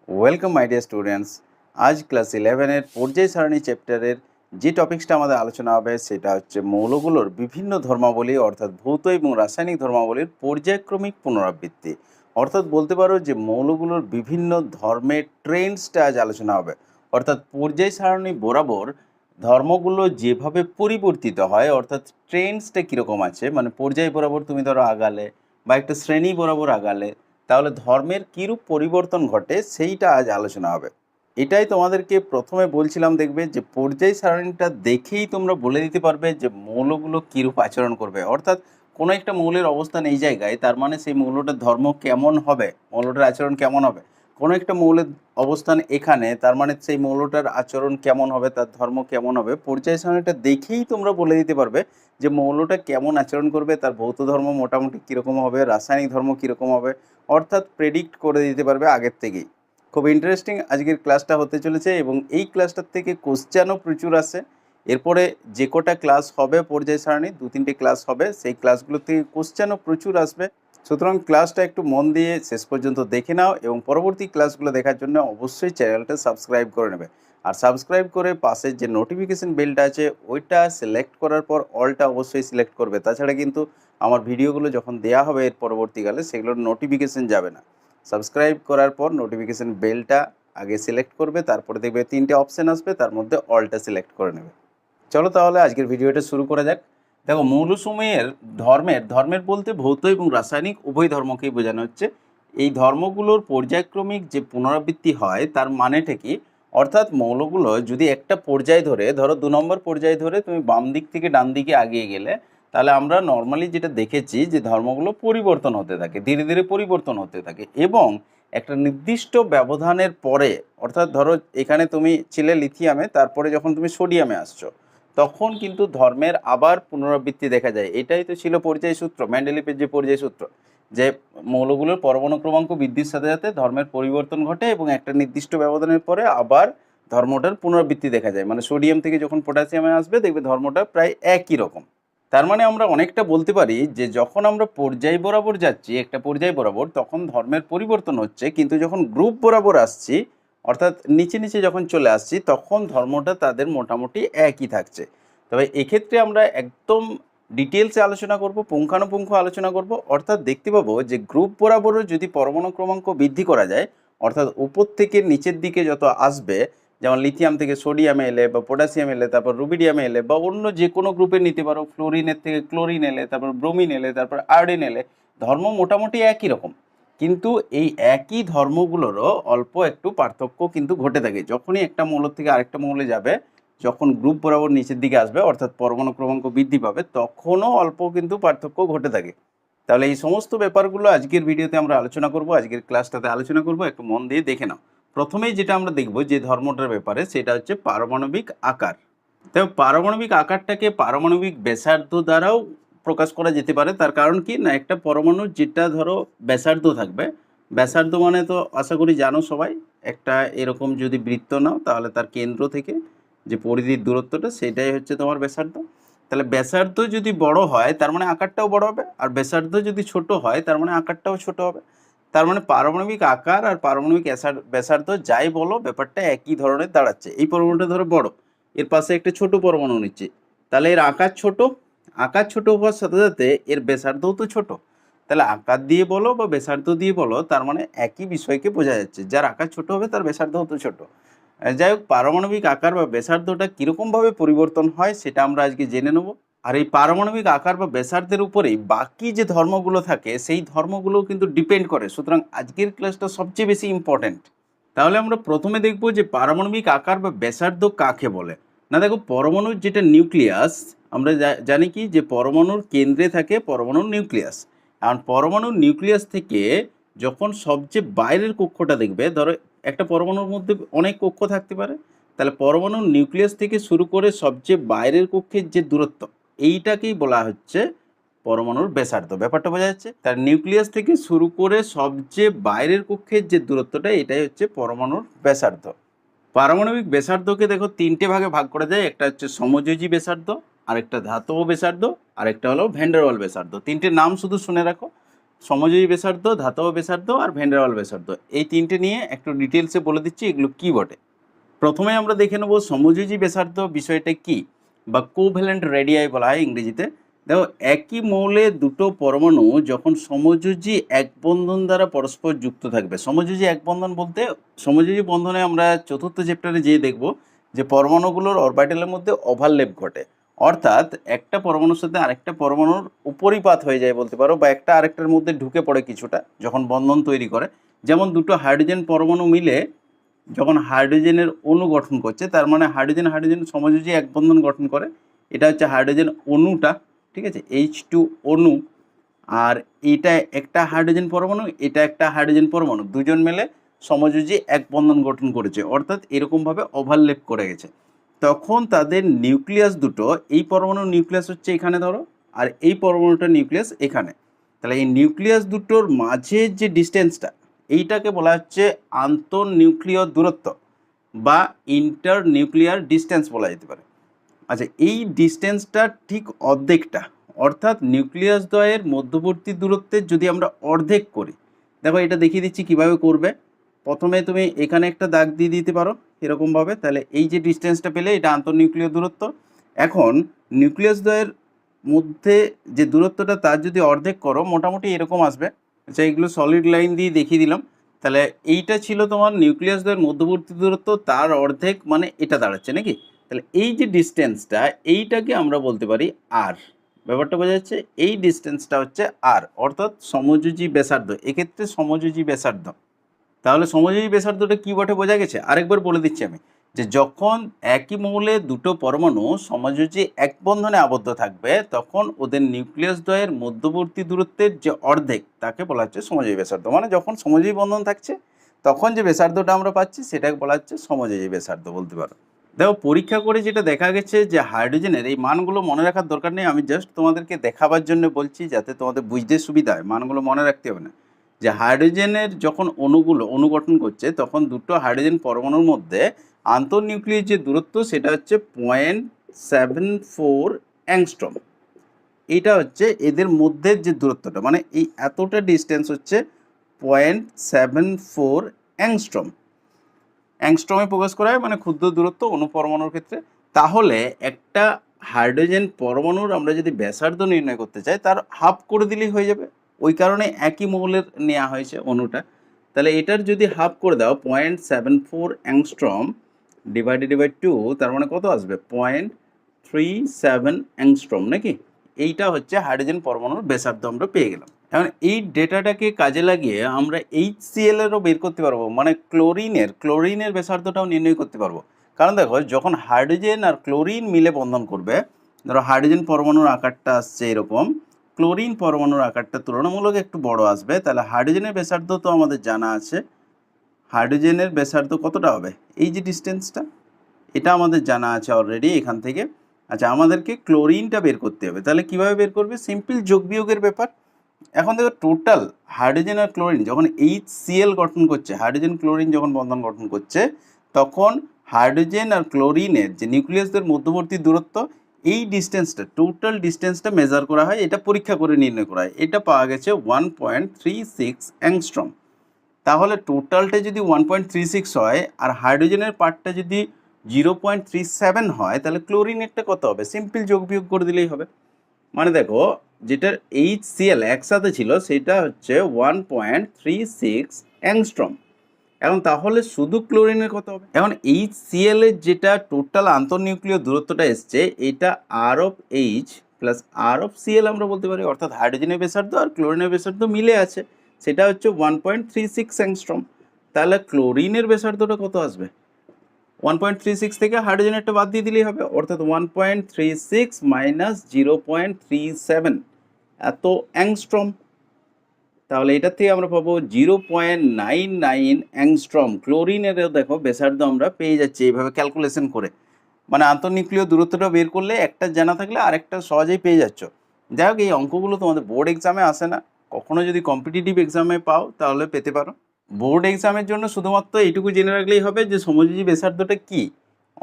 Welcome my dear students. আজ class 11-এর পর্যায় সারণী চ্যাপ্টারের যে টপিক্সটা আমাদের আলোচনা হবে সেটা হচ্ছে মৌলগুলোর বিভিন্ন ধর্মাবলী অর্থাৎ ভৌত এবং রাসায়নিক ধর্মাবলীর পর্যায়ক্রমিক পুনরাবৃত্তি। অর্থাৎ বলতে পারো যে মৌলগুলোর বিভিন্ন ধর্মের ট্রেন্ডসটা আজ আলোচনা হবে। অর্থাৎ পর্যায় সারণী বরাবর ধর্মগুলো যেভাবে পরিবর্তিত হয় অর্থাৎ ট্রেন্ডসটা কীরকম আছে, মানে পর্যায় বরাবর তুমি ধরো আগালে বা একটা শ্রেণী বরাবর আগালে তাহলে ধর্মের কীরূপ পরিবর্তন ঘটে সেইটা আজ আলোচনা হবে। এটাই তোমাদেরকে প্রথমে বলছিলাম, দেখবে যে পর্যায় সারণীটা দেখেই তোমরা বলে দিতে পারবে যে মৌলগুলো কীরূপ আচরণ করবে। অর্থাৎ কোনো একটা মৌলের অবস্থান এই জায়গায়, তার মানে সেই মৌলটার ধর্ম কেমন হবে, মৌলটার আচরণ কেমন হবে। কোনো একটা মৌলের অবস্থান এখানে, তার মানে সেই মৌলটার আচরণ কেমন হবে, তার ধর্ম কেমন হবে। পর্যায় সারণীটা দেখেই তোমরা বলে দিতে পারবে যে মৌলটা কেমন আচরণ করবে, তার ভৌত ধর্ম মোটামুটি কীরকম হবে, রাসায়নিক ধর্ম কীরকম হবে, অর্থাৎ প্রেডিক্ট করে দিতে পারবে আগের থেকেই। খুব ইন্টারেস্টিং আজকের ক্লাসটা হতে চলেছে এবং এই ক্লাসটার থেকে কোশ্চেনও প্রচুর আসে। এরপরে যে কটা ক্লাস হবে পর্যায় সারণী, 2-3টে ক্লাস হবে, সেই ক্লাসগুলো থেকে কোশ্চেনও প্রচুর আসবে। সুতরাং ক্লাসটা একটু মন দিয়ে শেষ পর্যন্ত দেখে নাও এবং পরবর্তী ক্লাসগুলো দেখার জন্য অবশ্যই চ্যানেলটা সাবস্ক্রাইব করে নেবে। আর সাবস্ক্রাইব করে পাশে যে নোটিফিকেশন বেলটা আছে ওইটা সিলেক্ট করার পর অলটা অবশ্যই সিলেক্ট করবে। তাছাড়া কিন্তু আমার ভিডিওগুলো যখন দেয়া হবে এর পরবর্তীকালে সেগুলোর নোটিফিকেশন যাবে না। সাবস্ক্রাইব করার পর নোটিফিকেশন বেলটা আগে সিলেক্ট করবে, তারপরে দেখবে 3টে অপশান আসবে, তার মধ্যে অলটা সিলেক্ট করে নেবে। চলো তাহলে আজকের ভিডিওটা শুরু করা যাক। দেখো, মৌলসমূহের ধর্মের বলতে ভৌত এবং রাসায়নিক উভয় ধর্মকেই বোঝানো হচ্ছে। এই ধর্মগুলোর পর্যায়ক্রমিক যে পুনরাবৃত্তি হয় তার মানেটা কি, অর্থাৎ মৌলগুলো যদি একটা পর্যায় ধরে, ধরো 2 নম্বর পর্যায় ধরে তুমি বাম দিক থেকে ডান দিকে এগিয়ে গেলে, তাহলে আমরা নর্মালি যেটা দেখেছি যে ধর্মগুলো পরিবর্তন হতে থাকে, ধীরে ধীরে পরিবর্তন হতে থাকে এবং একটা নির্দিষ্ট ব্যবধানের পরে, অর্থাৎ ধরো এখানে তুমি ছিলে লিথিয়ামে, তারপরে যখন তুমি সোডিয়ামে আসছো তখন কিন্তু ধর্মের আবার পুনরাবৃত্তি দেখা যায়। এটাই তো ছিল পর্যায় সূত্র, মেন্ডেলিফের যে পর্যায় সূত্র, যে মৌলগুলোর পরমাণু ক্রমাঙ্ক বৃদ্ধির সাথে সাথে ধর্মের পরিবর্তন ঘটে এবং একটা নির্দিষ্ট ব্যবধানের পরে আবার ধর্মটার পুনরাবৃত্তি দেখা যায়। মানে সোডিয়াম থেকে যখন পটাশিয়ামে আসবে দেখবে ধর্মটা প্রায় একই রকম। তার মানে আমরা অনেকটা বলতে পারি যে যখন আমরা পর্যায় বরাবর যাচ্ছি, একটা পর্যায় বরাবর, তখন ধর্মের পরিবর্তন হচ্ছে, কিন্তু যখন গ্রুপ বরাবর আসছি অর্থাৎ নিচে নিচে যখন চলে আসছি তখন ধর্মটা তাদের মোটামুটি একই থাকছে। তবে এক্ষেত্রে আমরা একদম ডিটেলসে আলোচনা করব, পুঙ্খানুপুঙ্খ আলোচনা করব। অর্থাৎ দেখতে পাবো যে গ্রুপ বরাবরও যদি পরমাণু ক্রমাঙ্ক বৃদ্ধি করা যায়, অর্থাৎ উপর থেকে নিচের দিকে যত আসবে, যেমন লিথিয়াম থেকে সোডিয়ামে এলে বা পটাশিয়াম এলে, তারপর রুবিডিয়ামে এলে বা অন্য যে কোনো গ্রুপে নিতে পারো, ফ্লোরিনের থেকে ক্লোরিন এলে, তারপর ব্রোমিন এলে, তারপর আয়োডিন এলে, ধর্ম মোটামুটি একই রকম। কিন্তু এই একই ধর্মগুলোরও অল্প একটু পার্থক্য কিন্তু ঘটে থাকে যখনই একটা মৌল থেকে আরেকটা মৌলে যাবে। যখন গ্রুপ বরাবর নিচের দিকে আসবে অর্থাৎ পরমাণু ক্রমাঙ্ক বৃদ্ধি পাবে, তখনও অল্প কিন্তু পার্থক্য ঘটে থাকে। তাহলে এই সমস্ত ব্যাপারগুলো আজকের ভিডিওতে আমরা আলোচনা করব, আজকের ক্লাসটাতে আলোচনা করব, একটু মন দিয়ে দেখে নাও। প্রথমেই যেটা আমরা দেখব যে ধর্মটার ব্যাপারে, সেটা হচ্ছে পারমাণবিক আকার। তবে পারমাণবিক আকারটাকে পারমাণবিক ব্যাসার্ধ দ্বারাও প্রকাশ করা যেতে পারে। তার কারণ কি না, একটা পরমাণু যেটা ধরো ব্যাসার্ধ থাকবে, ব্যাসার্ধ মানে তো আশা করি জানো সবাই, একটা এরকম যদি বৃত্ত নাও তাহলে তার কেন্দ্র থেকে যে পরিধির দূরত্বটা সেটাই হচ্ছে তোমার ব্যাসার্ধ। তাহলে ব্যাসার্ধ যদি বড় হয় তার মানে আকারটাও বড় হবে, আর ব্যাসার্ধ যদি ছোট হয় তার মানে আকারটাও ছোট হবে। তার মানে পারমাণবিক আকার আর পারমাণবিক ব্যাসার্ধ যাই বলো ব্যাপারটা একই ধরনের দাঁড়াচ্ছে। এই পরমাণুটা ধরো বড়, এর পাশে একটা ছোট পরমাণু নিচ্ছে, তাহলে এর আকার ছোট, আকার ছোট হওয়ার সাথে সাথে এর ব্যাসার্ধও তো ছোট। তাহলে আকার দিয়ে বলো বা ব্যাসার্ধ দিয়ে বলো, তার মানে একই বিষয়কে বোঝা যাচ্ছে, যার আকার ছোট হবে তার ব্যাসার্ধও তো ছোট। যাই হোক, পারমাণবিক আকার বা ব্যাসার্ধটা কীরকমভাবে পরিবর্তন হয় সেটা আমরা আজকে জেনে নেব। আর এই পারমাণবিক আকার বা ব্যাসার্ধের উপরেই বাকি যে ধর্মগুলো থাকে সেই ধর্মগুলো কিন্তু ডিপেন্ড করে। সুতরাং আজকের ক্লাসটা সবচেয়ে বেশি ইম্পর্ট্যান্ট। তাহলে আমরা প্রথমে দেখব যে পারমাণবিক আকার বা ব্যাসার্ধ কাকে বলে। না দেখো, পরমাণুর যেটা নিউক্লিয়াস, আমরা জানি কি যে পরমাণুর কেন্দ্রে থাকে পরমাণুর নিউক্লিয়াস। কারণ পরমাণুর নিউক্লিয়াস থেকে যখন সবচেয়ে বাইরের কক্ষটা দেখবে, ধরো একটা পরমাণুর মধ্যে অনেক কক্ষ থাকতে পারে, তাহলে পরমাণুর নিউক্লিয়াস থেকে শুরু করে সবচেয়ে বাইরের কক্ষের যে দূরত্ব, এইটাকেই বলা হচ্ছে পরমাণুর ব্যাসার্ধ। ব্যাপারটা বোঝা যাচ্ছে? তার নিউক্লিয়াস থেকে শুরু করে সবচেয়ে বাইরের কক্ষের যে দূরত্বটা, এটাই হচ্ছে পরমাণুর ব্যাসার্ধ। পারমাণবিক ব্যাসার্ধকে দেখো 3টে ভাগে ভাগ করা যায়। একটা হচ্ছে সমযোজী ব্যাসার্ধ, আরেকটা ধাতব ব্যাসার্ধ, আরেকটা হলো ভ্যান ডার ওয়াল ব্যাসার্ধ। 3টে নাম শুধু শুনে রাখো। সমযোজী ব্যাসার্ধ, ধাতব ব্যাসার্ধ আর ভ্যান ডার ওয়াল ব্যাসার্ধ, এই তিনটে নিয়ে একটু ডিটেলসে বলে দিচ্ছি এগুলো কী বটে। প্রথমে আমরা দেখে নেব সমযোজী ব্যাসার্ধ বিষয়টা কি, বা কোভ্যালেন্ট রেডিয়াই বলা হয় ইংরেজিতে। দেখো, একই মৌলে দুটো পরমাণু যখন সমযোজী এক বন্ধন দ্বারা পরস্পর যুক্ত থাকবে। সমযোজী এক বন্ধন বলতে, সমযোজী বন্ধনে আমরা চতুর্থ চ্যাপ্টারে যেয়ে দেখব যে পরমাণুগুলোর অরবিটালের মধ্যে ওভারল্যাপ ঘটে, অর্থাৎ একটা পরমাণুর সাথে আরেকটা পরমাণুর উপরিপাত হয়ে যায় বলতে পারো, বা একটা আরেকটার মধ্যে ঢুকে পড়ে কিছুটা যখন বন্ধন তৈরি করে। যেমন দুটো হাইড্রোজেন পরমাণু মিলে যখন হাইড্রোজেনের অণু গঠন করছে, তার মানে হাইড্রোজেন হাইড্রোজেন সমযোজী এক বন্ধন গঠন করে। এটা হচ্ছে হাইড্রোজেন অণুটা, ঠিক আছে, H2 অণু। আর এটা একটা হাইড্রোজেন পরমাণু, এটা একটা হাইড্রোজেন পরমাণু, দুজন মিলে সমযোজী এক বন্ধন গঠন করেছে, অর্থাৎ এরকমভাবে ওভারল্যাপ করে গেছে। তখন তাদের নিউক্লিয়াস দুটো, এই পরমাণুর নিউক্লিয়াস হচ্ছে এখানে ধরো, আর এই পরমাণুটার নিউক্লিয়াস এখানে। তাহলে এই নিউক্লিয়াস দুটোর মাঝে যে ডিস্টেন্সটা, এইটাকে বলা হচ্ছে আন্তঃনিউক্লিয় দূরত্ব বা ইন্টার নিউক্লিয়ার ডিস্টেন্স বলা যেতে পারে। আচ্ছা, এই ডিস্টেন্সটা ঠিক অর্ধেকটা, অর্থাৎ নিউক্লিয়াস দ্বয়ের মধ্যবর্তী দূরত্বের যদি আমরা অর্ধেক করি, দেখো এটা দেখিয়ে দিচ্ছি কিভাবে করবে। প্রথমে তুমি এখানে একটা দাগ দিয়ে দিতে পারো এরকমভাবে, তাহলে এই যে ডিস্টেন্সটা পেলে এটা আন্তঃনিউক্লিয় দূরত্ব। এখন নিউক্লিয়াস দ্বয়ের মধ্যে যে দূরত্বটা তার যদি অর্ধেক করো, মোটামুটি এরকম আসবে। আচ্ছা, এগুলো সলিড লাইন দিয়ে দেখিয়ে দিলাম। তাহলে এইটা ছিল তোমার নিউক্লিয়াস দ্বয়ের মধ্যবর্তী দূরত্ব, তার অর্ধেক মানে এটা দাঁড়াচ্ছে নাকি। তাহলে এই যে ডিস্টেন্সটা, এইটাকে আমরা বলতে পারি আর। ব্যাপারটা বোঝা যাচ্ছে? এই ডিস্টেন্সটা হচ্ছে আর, অর্থাৎ সমযোজী ব্যাসার্ধ, এক্ষেত্রে সমযোজী ব্যাসার্ধ। তাহলে সমযোজী ব্যাসার্ধটা কী বটে বোঝা গেছে? আরেকবার বলে দিচ্ছি আমি, যে যখন একই মৌলে দুটো পরমাণু সমযোজী এক বন্ধনে আবদ্ধ থাকবে, তখন ওদের নিউক্লিয়াস দ্বয়ের মধ্যবর্তী দূরত্বের যে অর্ধেক, তাকে বলা হচ্ছে সমযোজী ব্যাসার্ধ। মানে যখন সমযোজী বন্ধন থাকছে, তখন যে ব্যাসার্ধটা আমরা পাচ্ছি সেটাকে বলা হচ্ছে সমযোজী ব্যাসার্ধ বলতে পারো। দেখো, পরীক্ষা করে যেটা দেখা গেছে যে হাইড্রোজেনের এই মানগুলো মনে রাখার দরকার নেই, আমি জাস্ট তোমাদেরকে দেখাবার জন্য বলছি, যাতে তোমাদের বুঝতে সুবিধা হয়। মানগুলো মনে রাখতে হবে না। যে হাইড্রোজেনের যখন অণু গঠন করছে, তখন দুটো হাইড্রোজেন পরমাণুর মধ্যে আন্তঃনিউক্লিয়ার যে দূরত্ব, সেটা হচ্ছে 0.74 অ্যাংস্ট্রম। এইটা হচ্ছে এদের মধ্যে যে দূরত্বটা, মানে এই এতটা ডিস্টেন্স হচ্ছে 0.74 অ্যাংস্ট্রম। অ্যাংস্ট্রমে প্রকাশ করা হয়, মানে ক্ষুদ্র দূরত্ব অণুপরমাণুর ক্ষেত্রে। তাহলে একটা হাইড্রোজেন পরমাণুর আমরা যদি ব্যাসার্ধ নির্ণয় করতে চাই, তার হাফ করে দিলেই হয়ে যাবে। ওই কারণে একই মৌলের নেওয়া হয়েছে অণুটা। তাহলে এটার যদি হাফ করে দাও, 0.74 অ্যাংস্ট্রম ডিভাইডেড বাই 2, তার মানে কত আসবে? 0.37 অ্যাংস্ট্রম নাকি। এইটা হচ্ছে হাইড্রোজেন পরমাণুর ব্যাসার্ধ আমরা পেয়ে গেলাম। এখন এই ডেটাটাকে কাজে লাগিয়ে আমরা HCl এরও বের করতে পারবো, মানে ক্লোরিনের ব্যাসার্ধটাও নির্ণয় করতে পারবো। কারণ দেখো, যখন হাইড্রোজেন আর ক্লোরিন মিলে বন্ধন করবে, ধরো হাইড্রোজেন পরমাণুর আকারটা আসছে এরকম, ক্লোরিন পরমাণুর আকারটা তুলনামূলক একটু বড় আসবে। তাহলে হাইড্রোজেনের ব্যাসার্ধ তো আমাদের জানা আছে, হাইড্রোজেনের ব্যাসার্ধ কতটা হবে? এই যে ডিস্টেন্সটা, এটা আমাদের জানা আছে অলরেডি এখান থেকে। আচ্ছা, আমাদেরকে ক্লোরিনটা বের করতে হবে। তাহলে কিভাবে বের করবে? সিম্পল যোগ বিয়োগের ব্যাপার। এখন দেখো, টোটাল হাইড্রোজেন আর ক্লোরিন যখন HCl গঠন করছে, হাইড্রোজেন ক্লোরিন যখন বন্ধন গঠন করছে, তখন হাইড্রোজেন আর ক্লোরিনের যে নিউক্লিয়াসদের মধ্যবর্তী দূরত্ব, এই ডিস্টেন্সটা, টোটাল ডিস্টেন্সটা মেজার করা হয়, এটা পরীক্ষা করে নির্ণয় করা হয়। এটা পাওয়া গেছে 1.36 অ্যাংস্ট্রম। তাহলে টোটালটা যদি 1.36 হয় আর হাইড্রোজেনের পার্টটা যদি 0.37 হয়, তাহলে ক্লোরিনেরটা কত হবে? সিম্পল যোগ বিয়োগ করে দিলেই হবে। মানে দেখো, যেটার HCl একসাথে ছিল সেটা হচ্ছে 1.36 অ্যাংস্ট্রম। এখন তাহলে শুধু ক্লোরিনের কত হবে? এখন HCl এর যেটা টোটাল আন্তঃনিউক্লিয় দূরত্বটা এসছে, এটা R of H plus R of Cl আমরা বলতে পারি, অর্থাৎ হাইড্রোজেনের ব্যাসার্ধ আর ক্লোরিনের ব্যাসার্ধ মিলে আছে, সেটা হচ্ছে 1.36 অ্যাংস্ট্রম। তাহলে ক্লোরিনের ব্যাসার্ধটা কত আসবে? 1.36 থেকে হাইড্রোজেনেরটা বাদ দিয়ে দিলেই হবে, অর্থাৎ 1.36 মাইনাস 0.37 এত অ্যাংস্ট্রম। তাহলে এটার থেকে আমরা পাবো 0.99 অ্যাংস্ট্রম। ক্লোরিনেরও দেখো ব্যাসার্ধ আমরা পেয়ে যাচ্ছি এইভাবে ক্যালকুলেশন করে, মানে আন্তঃনিউক্লিয় দূরত্বটা বের করলে একটা জানা থাকলে আরেকটা সহজেই পেয়ে যাচ্ছ। যাই হোক, এই অঙ্কগুলো তোমাদের বোর্ড এক্সামে আসে না, কখনো যদি কম্পিটিটিভ এক্সামে পাও তাহলে পেতে পারো। বোর্ড এক্সামের জন্য শুধুমাত্র এইটুকু জেনে রাখলেই হবে যে সমযোজী ব্যাসার্ধটা কী,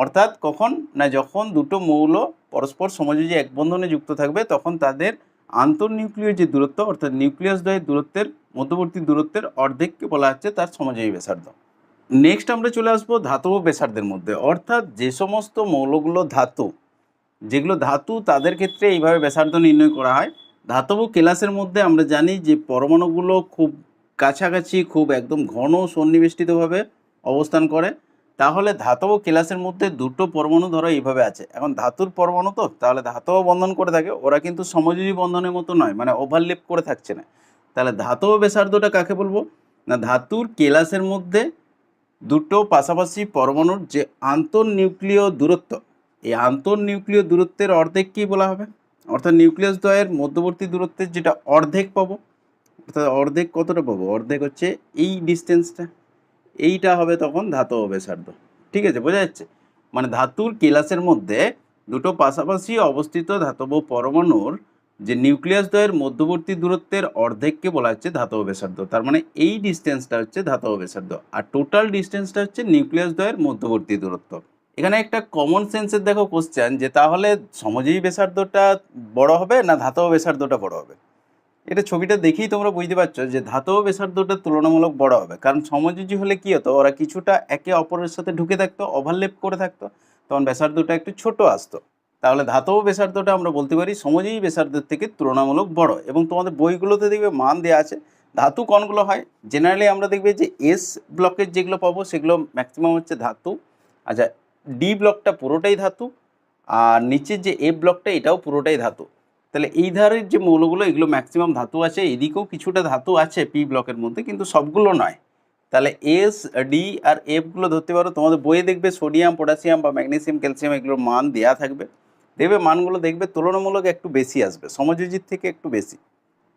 অর্থাৎ কখন না, যখন দুটো মৌল পরস্পর সমযোজী এক বন্ধনে যুক্ত থাকবে, তখন তাদের আন্তঃনিউক্লিয় যে দূরত্ব অর্থাৎ নিউক্লিয়াস দ্বয়ের দূরত্বের মধ্যবর্তী দূরত্বের অর্ধেককে বলা হচ্ছে তার সমযোজী ব্যাসার্ধ। নেক্সট আমরা চলে আসবো ধাতব ব্যাসার্ধের মধ্যে, অর্থাৎ যে সমস্ত মৌলগুলো ধাতু, যেগুলো ধাতু তাদের ক্ষেত্রে এইভাবে ব্যাসার্ধ নির্ণয় করা হয়। ধাতব কেলাসের মধ্যে আমরা জানি যে পরমাণুগুলো খুব কাছাকাছি, খুব একদম ঘন সন্নিবেষ্টিতভাবে অবস্থান করে। তাহলে ধাতব কেলাসের মধ্যে দুটো পরমাণু ধরো এইভাবে আছে, এখন ধাতুর পরমাণু তো, তাহলে ধাতব বন্ধন করে থাকে, ওরা কিন্তু সমযোজী বন্ধনের মতো নয়, মানে ওভারলেপ করে থাকছে না। তাহলে ধাতব ব্যাসার্ধটা কাকে বলবো না, ধাতুর কেলাসের মধ্যে দুটো পাশাপাশি পরমাণুর যে আন্তঃনিউক্লিয় দূরত্ব, এই আন্তঃনিউক্লিয় দূরত্বের অর্ধেক কী বলা হবে, অর্থাৎ নিউক্লিয়াস দ্বয়ের মধ্যবর্তী দূরত্বের যেটা অর্ধেক পাবো, অর্থাৎ অর্ধেক কতটা পাবো, অর্ধেক হচ্ছে এই ডিস্টেন্সটা, এইটা হবে তখন ধাতব ব্যাসার্ধ। ঠিক আছে, বোঝা যাচ্ছে? মানে ধাতুর কেলাসের মধ্যে দুটো পাশাপাশি অবস্থিত ধাতব পরমাণুর যে নিউক্লিয়াস দ্বয়ের মধ্যবর্তী দূরত্বের অর্ধেককে বলা হচ্ছে ধাতব ব্যাসার্ধ। তার মানে এই ডিস্টেন্সটা হচ্ছে ধাতব ব্যাসার্ধ, আর টোটাল ডিস্টেন্সটা হচ্ছে নিউক্লিয়াস দ্বয়ের মধ্যবর্তী দূরত্ব। এখানে একটা কমন সেন্সের দেখো কোশ্চেন, যে তাহলে সমযোজী ব্যাসার্ধটা বড় হবে না ধাতব ব্যাসার্ধটা বড় হবে? এটা ছবিটা দেখেই তোমরা বুঝতে পারছো যে ধাতব ব্যাসার্ধটা তুলনামূলক বড় হবে, কারণ সমযোজী হলে কি হতো, ওরা কিছুটা একে অপরের সাথে ঢুকে থাকতো, ওভারলেপ করে থাকতো, তখন ব্যাসার্ধটা একটু ছোট আসতো। তাহলে ধাতব ব্যাসার্ধটা আমরা বলতে পারি সমযোজী ব্যাসার্ধের থেকে তুলনামূলক বড়। এবং তোমাদের বইগুলোতে দেখবে মান দেওয়া আছে। ধাতু কোনগুলো হয়, জেনারেলি আমরা দেখবে যে এস ব্লকের যেগুলো পাবো সেগুলো ম্যাক্সিমাম হচ্ছে ধাতু। আচ্ছা, ডি ব্লকটা পুরোটাই ধাতু, আর নিচের যে এ ব্লকটা এটাও পুরোটাই ধাতু। তাহলে এই ধারের যে মৌলগুলো এগুলো ম্যাক্সিমাম ধাতু আছে, এদিকেও কিছুটা ধাতু আছে পি ব্লকের মধ্যে, কিন্তু সবগুলো নয়। তাহলে এস, ডি আর এফগুলো ধরতে পারো। তোমাদের বইয়ে দেখবে সোডিয়াম, পটাশিয়াম বা ম্যাগনেসিয়াম, ক্যালসিয়াম এগুলোর মান দেওয়া থাকবে, দেখবে মানগুলো দেখবে তুলনামূলক একটু বেশি আসবে, সমযোজীর থেকে একটু বেশি।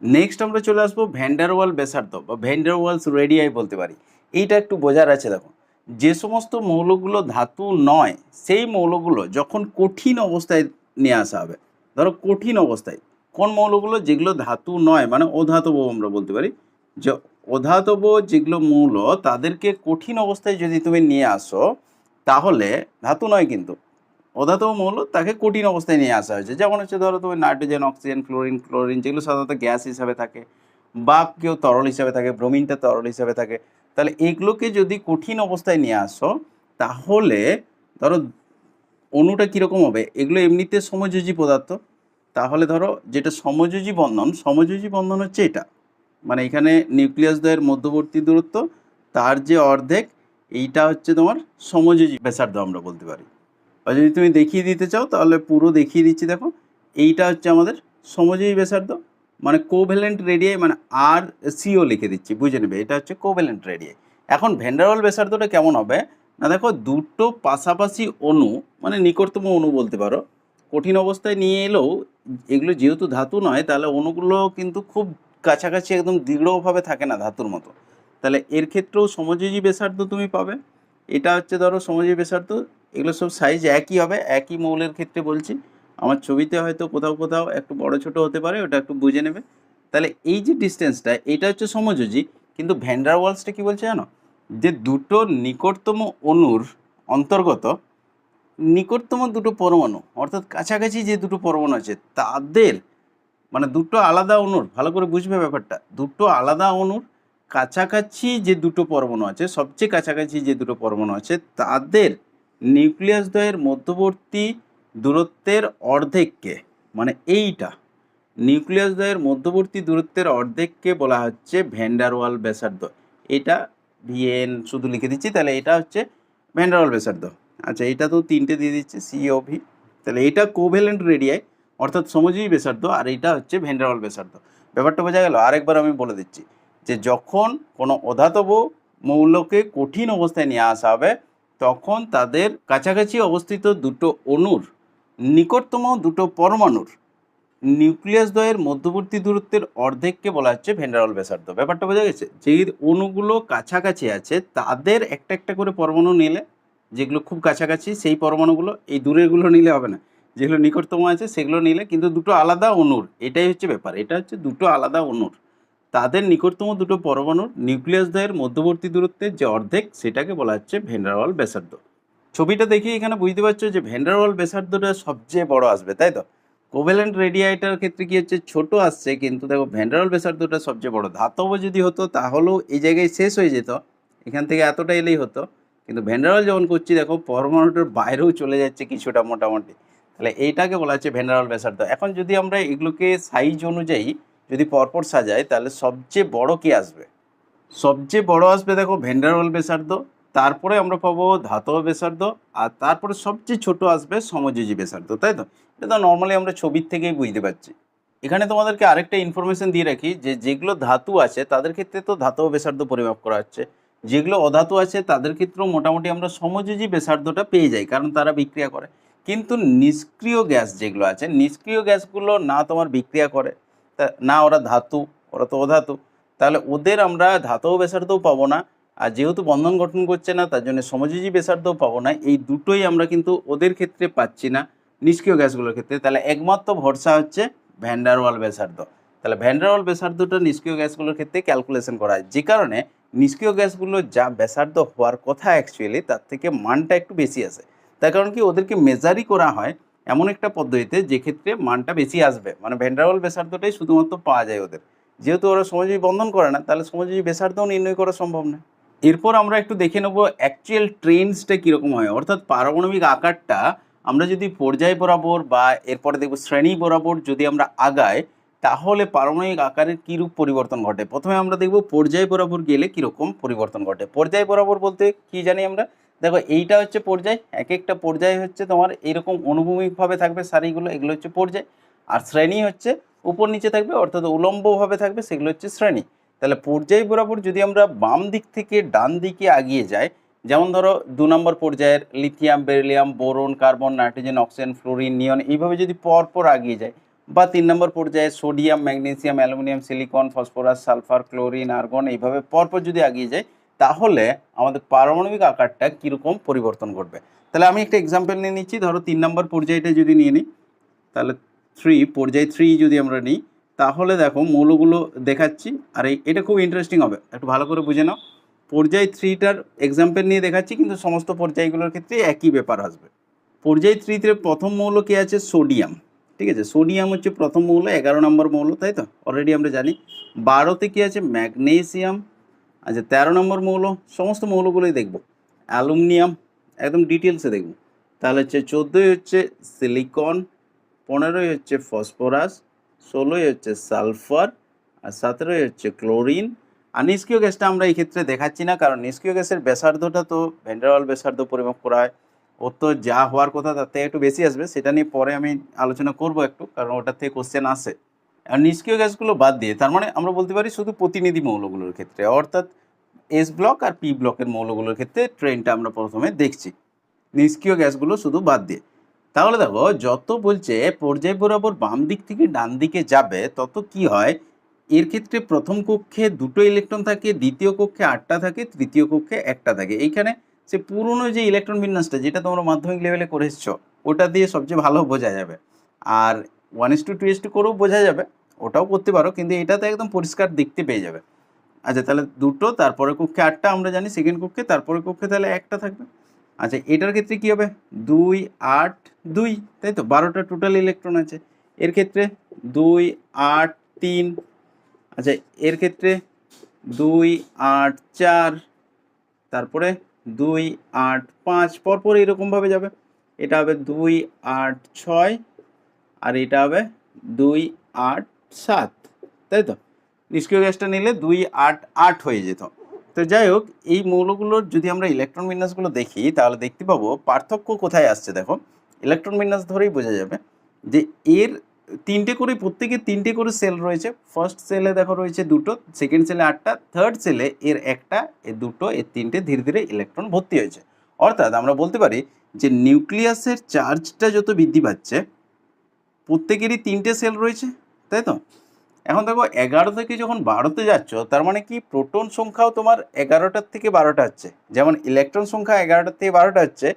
নেক্সট আমরা চলে আসবো ভ্যান্ডারওয়াল ব্যাসার্ধ বা ভ্যান্ডারওয়ালস রেডিয়াই বলতে পারি। এইটা একটু বোঝার আছে। দেখো, যে সমস্ত মৌলগুলো ধাতু নয় সেই মৌলগুলো যখন কঠিন অবস্থায় নিয়ে আসা হবে, ধরো কঠিন অবস্থায় কোন মৌলগুলো, যেগুলো ধাতু নয় মানে অধাতব আমরা বলতে পারি, যে অধাতব যেগুলো মৌল তাদেরকে কঠিন অবস্থায় যদি তুমি নিয়ে আসো, তাহলে ধাতু নয় কিন্তু অধাতব মৌল, তাকে কঠিন অবস্থায় নিয়ে আসা হয়েছে। যেমন হচ্ছে ধরো তুমি নাইট্রোজেন, অক্সিজেন, ক্লোরিন যেগুলো সাধারণত গ্যাস হিসাবে থাকে, বা কেউ তরল হিসাবে থাকে, ব্রোমিনটা তরল হিসাবে থাকে। তাহলে এগুলোকে যদি কঠিন অবস্থায় নিয়ে আসো, তাহলে ধরো অণুটা কীরকম হবে, এগুলো এমনিতে সমযোজী পদার্থ। তাহলে ধরো যেটা সমযোজী বন্ধন হচ্ছে এটা, মানে এখানে নিউক্লিয়াস দ্বয়ের মধ্যবর্তী দূরত্ব তার যে অর্ধেক, এইটা হচ্ছে তোমার সমযোজী ব্যাসার্ধ আমরা বলতে পারি। আর যদি তুমি দেখিয়ে দিতে চাও তাহলে পুরো দেখিয়ে দিচ্ছি। দেখো, এইটা হচ্ছে আমাদের সমযোজী ব্যাসার্ধ, মানে কোভ্যালেন্ট রেডিয়াই, মানে আর সিও লিখে দিচ্ছি, বুঝে নেবে, এটা হচ্ছে কোভ্যালেন্ট রেডিয়াই। এখন ভ্যান্ডারওয়াল ব্যাসার্ধটা কেমন হবে না, দেখো দুটো পাশাপাশি অণু, মানে নিকটতম অণু বলতে পারো, কঠিন অবস্থায় নিয়ে এলেও এগুলো যেহেতু ধাতু নয়, তাহলে অণুগুলো কিন্তু খুব কাছাকাছি একদম দৃঢ়ভাবে থাকে না ধাতুর মতো। তাহলে এর ক্ষেত্রেও সমযোজী ব্যাসার্ধ তুমি পাবে। এটা হচ্ছে ধরো সমযোজী ব্যাসার্ধ, এগুলো সব সাইজ একই হবে, একই মৌলের ক্ষেত্রে বলছি। আমার ছবিতে হয়তো কোথাও কোথাও একটু বড় ছোট হতে পারে, ওটা একটু বুঝে নেবে। তাহলে এই যে ডিস্টেন্সটা, এটা হচ্ছে সমযোজী। কিন্তু ভ্যান্ডারওয়ালসটা কি বলছে জানো, যে দুটো নিকটতম অণুর অন্তর্গত নিকটতম দুটো পরমাণু, অর্থাৎ কাছাকাছি যে দুটো পরমাণু আছে তাদের, মানে দুটো আলাদা অণুর, ভালো করে বুঝবে ব্যাপারটা, দুটো আলাদা অণুর কাছাকাছি যে দুটো পরমাণু আছে, সবচেয়ে কাছাকাছি যে দুটো পরমাণু আছে তাদের নিউক্লিয়াস দ্বয়ের মধ্যবর্তী দূরত্বের অর্ধেককে, মানে এইটা নিউক্লিয়াস দ্বয়ের মধ্যবর্তী দূরত্বের অর্ধেককে বলা হচ্ছে ভ্যান্ডারওয়াল ব্যাসার্ধ। এটা ভিএন শুধু লিখে দিচ্ছি, তাহলে এটা হচ্ছে ভ্যান্ডারওয়াল ব্যাসার্ধ। আচ্ছা, এটা তো তিনটে দিয়ে দিচ্ছে সিওভি, তাহলে এটা কোভ্যালেন্ট রেডিয়াই অর্থাৎ সমযোজী ব্যাসার্ধ, আর এটা হচ্ছে ভ্যান্ডারওয়াল ব্যাসার্ধ। ব্যাপারটা বোঝা গেল? আরেকবার আমি বলে দিচ্ছি, যে যখন কোনো অধাতব মৌলকে কঠিন অবস্থায় নিয়ে আসা হবে, তখন তাদের কাছাকাছি অবস্থিত দুটো অণুর নিকটতম দুটো পরমাণুর নিউক্লিয়াস দ্বয়ের মধ্যবর্তী দূরত্বের অর্ধেককে বলা হচ্ছে ভ্যান্ডারওয়াল ব্যাসার্ধ। ব্যাপারটা বোঝা গেছে? যে অণুগুলো কাছাকাছি আছে তাদের একটা একটা করে পরমাণু নিলে, যেগুলো খুব কাছাকাছি সেই পরমাণুগুলো, এই দূরেরগুলো নিলে হবে না, যেগুলো নিকটতম আছে সেগুলো নিলে, কিন্তু দুটো আলাদা অণুর, এটাই হচ্ছে ব্যাপার, এটা হচ্ছে দুটো আলাদা অণুর তাদের নিকটতম দুটো পরমাণুর নিউক্লিয়াস দ্বয়ের মধ্যবর্তী দূরত্বের যে অর্ধেক, সেটাকে বলা হচ্ছে ভ্যান্ডারওয়াল ব্যাসার্ধ। ছবিটা দেখে এখানে বুঝতে পারছো যে ভ্যান্ডারওয়াল ব্যাসার্ধটা সবচেয়ে বড় আসবে, তাই তো? কোভ্যালেন্ট রেডিয়াইটার ক্ষেত্রে কি হচ্ছে, ছোট আসছে, কিন্তু দেখো ভ্যান ডার ওয়াল ব্যাসার্ধটা সবচেয়ে বড়। ধাতব যদি হতো তাহলেও এই জায়গায় শেষ হয়ে যেত, এখান থেকে এতটা এলেই হতো, কিন্তু ভ্যান ডার ওয়াল যখন করছি দেখো পরমাণুটার বাইরেও চলে যাচ্ছে কিছুটা মোটামুটি, তাহলে এইটাকে বলা হচ্ছে ভ্যান ডার ওয়াল ব্যাসার্ধ। এখন যদি আমরা এগুলোকে সাইজ অনুযায়ী যদি পরপর সাজাই, তাহলে সবচেয়ে বড় কি আসবে? সবচেয়ে বড় আসবে দেখো ভ্যান ডার ওয়াল ব্যাসার্ধ, তারপরে আমরা পাবো ধাতব ব্যাসার্ধ, আর তারপরে সবচেয়ে ছোট আসবে সমযোজী ব্যাসার্ধ, তাই তো? এটা তো নর্মালি আমরা ছবির থেকেই বুঝতে পারছি। এখানে তোমাদেরকে আরেকটা ইনফরমেশন দিয়ে রাখি, যে যেগুলো ধাতু আছে তাদের ক্ষেত্রে তো ধাতব ব্যাসার্ধ পরিমাপ করা হচ্ছে, যেগুলো অধাতু আছে তাদের ক্ষেত্রেও মোটামুটি আমরা সমযোজী ব্যাসার্ধটা পেয়ে যাই, কারণ তারা বিক্রিয়া করে। কিন্তু নিষ্ক্রিয় গ্যাস যেগুলো আছে, নিষ্ক্রিয় গ্যাসগুলো না তোমার বিক্রিয়া করে, তা না ওরা ধাতু, ওরা তো অধাতু, তাহলে ওদের আমরা ধাতব ব্যাসার্ধও পাবো না, আর যেহেতু বন্ধন গঠন করছে না তার জন্য সমযোজী ব্যাসার্ধও পাবো না। এই দুটোই আমরা কিন্তু ওদের ক্ষেত্রে পাচ্ছি না, নিষ্ক্রিয় গ্যাসগুলোর ক্ষেত্রে। তাহলে একমাত্র ভরসা হচ্ছে ভ্যান ডার ওয়াল ব্যাসার্ধ। তাহলে ভ্যান ডার ওয়াল ব্যাসার্ধটা নিষ্ক্রিয় গ্যাসগুলোর ক্ষেত্রে ক্যালকুলেশন করা হয়, যে কারণে নিষ্ক্রিয় গ্যাসগুলো যা ব্যাসার্ধ হওয়ার কথা অ্যাকচুয়ালি তার থেকে মানটা একটু বেশি আসে। তার কারণ কি, ওদেরকে মেজারই করা হয় এমন একটা পদ্ধতিতে যে ক্ষেত্রে মানটা বেশি আসবে, মানে ভ্যান ডার ওয়াল ব্যাসার্ধটাই শুধুমাত্র পাওয়া যায় ওদের। যেহেতু ওরা সমযোজী বন্ধন করে না, তাহলে সমযোজী ব্যাসার্ধও নির্ণয় করা সম্ভব না। এরপর আমরা একটু দেখে নেবো অ্যাকচুয়াল ট্রেন্ডসটা কীরকম হয়, অর্থাৎ পারমাণবিক আকারটা আমরা যদি পর্যায় বরাবর বা এরপরে দেখব শ্রেণী বরাবর যদি আমরা আগাই, তাহলে পারমাণবিক আকারের কীরূপ পরিবর্তন ঘটে। প্রথমে আমরা দেখব পর্যায় বরাবর গেলে কীরকম পরিবর্তন ঘটে। পর্যায় বরাবর বলতে কি জানি আমরা, দেখো এইটা হচ্ছে পর্যায়, এক একটা পর্যায় হচ্ছে তোমার এইরকম অনুভূমিকভাবে থাকবে সারিগুলো, এগুলো হচ্ছে পর্যায়। আর শ্রেণী হচ্ছে উপর নিচে থাকবে, অর্থাৎ উলম্বভাবে থাকবে, সেগুলো হচ্ছে শ্রেণী। তাহলে পর্যায় বরাবর যদি আমরা বাম দিক থেকে ডান দিকে আগিয়ে যাই, যেমন ধরো 2 নম্বর পর্যায়ের lithium, beryllium, boron, carbon, nitrogen, oxygen, fluorine, neon, এইভাবে যদি পরপর আগিয়ে যায়, বা 3 নম্বর পর্যায়ে sodium, magnesium, aluminium, silicon, phosphorus, sulphur, chlorine, argon, এইভাবে পরপর যদি আগিয়ে যায়, তাহলে আমাদের পারমাণবিক আকারটা কীরকম পরিবর্তন ঘটবে। তাহলে আমি একটা এক্সাম্পল নিয়ে নিচ্ছি, ধরো 3 নম্বর পর্যায়টা যদি নিয়ে নিই, তাহলে পর্যায় 3 যদি আমরা নিই, তাহলে দেখো মৌলগুলো দেখাচ্ছি। আর এটা খুব ইন্টারেস্টিং হবে, একটু ভালো করে বুঝে নাও। পর্যায় 3টার এক্সাম্পল নিয়ে দেখাচ্ছি, কিন্তু সমস্ত পর্যায়গুলোর ক্ষেত্রে একই ব্যাপার আসবে। পর্যায় 3তে প্রথম মৌল কে আছে, সোডিয়াম। ঠিক আছে, সোডিয়াম হচ্ছে প্রথম মৌল, 11 নম্বর মৌল, তাই তো অলরেডি আমরা জানি। 12তে কি আছে, ম্যাগনেসিয়াম। আচ্ছা, 13 নম্বর মৌল, সমস্ত মৌলগুলোই দেখব। অ্যালুমিনিয়াম, একদম ডিটেলসে দেখব। তাহলে হচ্ছে 14ই হচ্ছে সিলিকন, 15ই হচ্ছে ফসফরাস, 16ই হচ্ছে সালফার, আর 17ই হচ্ছে ক্লোরিন। আর নিষ্ক্রিয় গ্যাসটা আমরা এই ক্ষেত্রে দেখাচ্ছি না, কারণ নিষ্ক্রিয় গ্যাসের ব্যাসার্ধটা তো ভ্যান ডার ওয়াল ব্যাসার্ধ পরিমাপ করা হয়, ওর তো যা হওয়ার কথা তার থেকে একটু বেশি আসবে, সেটা নিয়ে পরে আমি আলোচনা করব একটু, কারণ ওটার থেকে কোশ্চেন আসে। আর নিষ্ক্রিয় গ্যাসগুলো বাদ দিয়ে তার মানে আমরা বলতে পারি শুধু প্রতিনিধি মৌলগুলোর ক্ষেত্রে, অর্থাৎ এস ব্লক আর পি ব্লকের মৌলগুলোর ক্ষেত্রে ট্রেনটা আমরা প্রথমে দেখছি, নিষ্ক্রিয় গ্যাসগুলো শুধু বাদ দিয়ে। তাহলে দেখো যত বলছে পর্যায় বরাবর বাম দিক থেকে ডান দিকে যাবে, তত কি হয়, এর ক্ষেত্রে প্রথম কক্ষে 2টো ইলেকট্রন থাকে, দ্বিতীয় কক্ষে 8টা থাকে, তৃতীয় কক্ষে 1টা থাকে। এইখানে সে পুরনো যে ইলেকট্রন বিন্যাসটা যেটা তোমরা মাধ্যমিক লেভেলে করে এসছো, ওটা দিয়ে সবচেয়ে ভালো বোঝা যাবে। আর 1:2:2 করেও বোঝা যাবে, ওটাও করতে পারো, কিন্তু এটাতে একদম পরিষ্কার দেখতে পেয়ে যাবে। আচ্ছা, তাহলে 2টো, তারপরে কক্ষে 8টা আমরা জানি, সেকেন্ড কক্ষে, তারপরে কক্ষে তাহলে 1টা থাকবে। আচ্ছা, এটার ক্ষেত্রে কী হবে, 2, 8, 2, তাই তো 12টা টোটাল ইলেকট্রন আছে। এর ক্ষেত্রে 2, 8, 3। আচ্ছা, এর ক্ষেত্রে 2, 8, 4, তারপরে 2, 8, 5, পরপর এরকমভাবে যাবে। এটা হবে 2, 8, 6, আর এটা হবে 2, 8, 7, তাই তো? নিষ্ক্রিয় গ্যাসটা নিলে 2, 8, 8 হয়ে যেত। তো যাই হোক, এই মৌলগুলোর যদি আমরা ইলেকট্রন বিন্যাসগুলো দেখি, তাহলে দেখতে পাবো পার্থক্য কোথায় আসছে। দেখো, ইলেকট্রন বিন্যাস ধরেই বোঝা যাবে যে এর 3টে করে, প্রত্যেকের 3টে করে সেল রয়েছে। ফার্স্ট সেলে দেখো রয়েছে 2টো, সেকেন্ড সেলে 8টা, থার্ড সেলে এর 1টা, এর 2টো, এর 3টে, ধীরে ধীরে ইলেকট্রন ভর্তি হয়েছে। অর্থাৎ আমরা বলতে পারি যে নিউক্লিয়াসের চার্জটা যত বৃদ্ধি পাচ্ছে, প্রত্যেকেরই 3টে সেল রয়েছে, তাই তো? এখন দেখো 11 থেকে যখন 12তে যাচ্ছ, তার মানে কি প্রোটন সংখ্যাও তোমার 11টার থেকে 12টা হচ্ছে। যেমন ইলেকট্রন সংখ্যা 11টার থেকে 12টা হচ্ছে,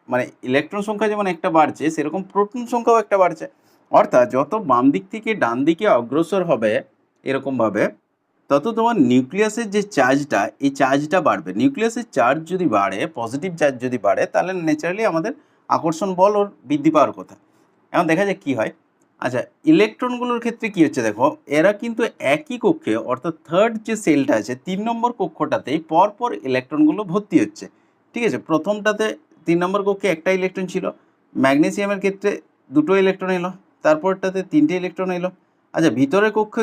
মানে ইলেকট্রন সংখ্যা যেমন একটা বাড়ছে, সেরকম প্রোটন সংখ্যাও একটা বাড়ছে। অর্থাৎ যত বাম দিক থেকে ডান দিকে অগ্রসর হবে এরকমভাবে, তত তোমার নিউক্লিয়াসের যে চার্জটা, এই চার্জটা বাড়বে। নিউক্লিয়াসের চার্জ যদি বাড়ে, পজিটিভ চার্জ যদি বাড়ে, তাহলে ন্যাচারালি আমাদের আকর্ষণ বল ওর বৃদ্ধি পাওয়ার কথা। এখন দেখা যাক কী হয়। আচ্ছা, ইলেকট্রনগুলোর ক্ষেত্রে কি হচ্ছে দেখো, এরা কিন্তু একই কক্ষে অর্থাৎ থার্ড যে সেলটা আছে 3 নম্বর কক্ষটাতেই পরপর ইলেকট্রনগুলো ভর্তি হচ্ছে। ঠিক আছে, প্রথমটাতে 3 নম্বর কক্ষে একটা ইলেকট্রন ছিল, ম্যাগনেসিয়ামের ক্ষেত্রে 2টো ইলেকট্রন এলো, তারপরটাতে 3টে ইলেকট্রন এলো। আচ্ছা, ভিতরের কক্ষে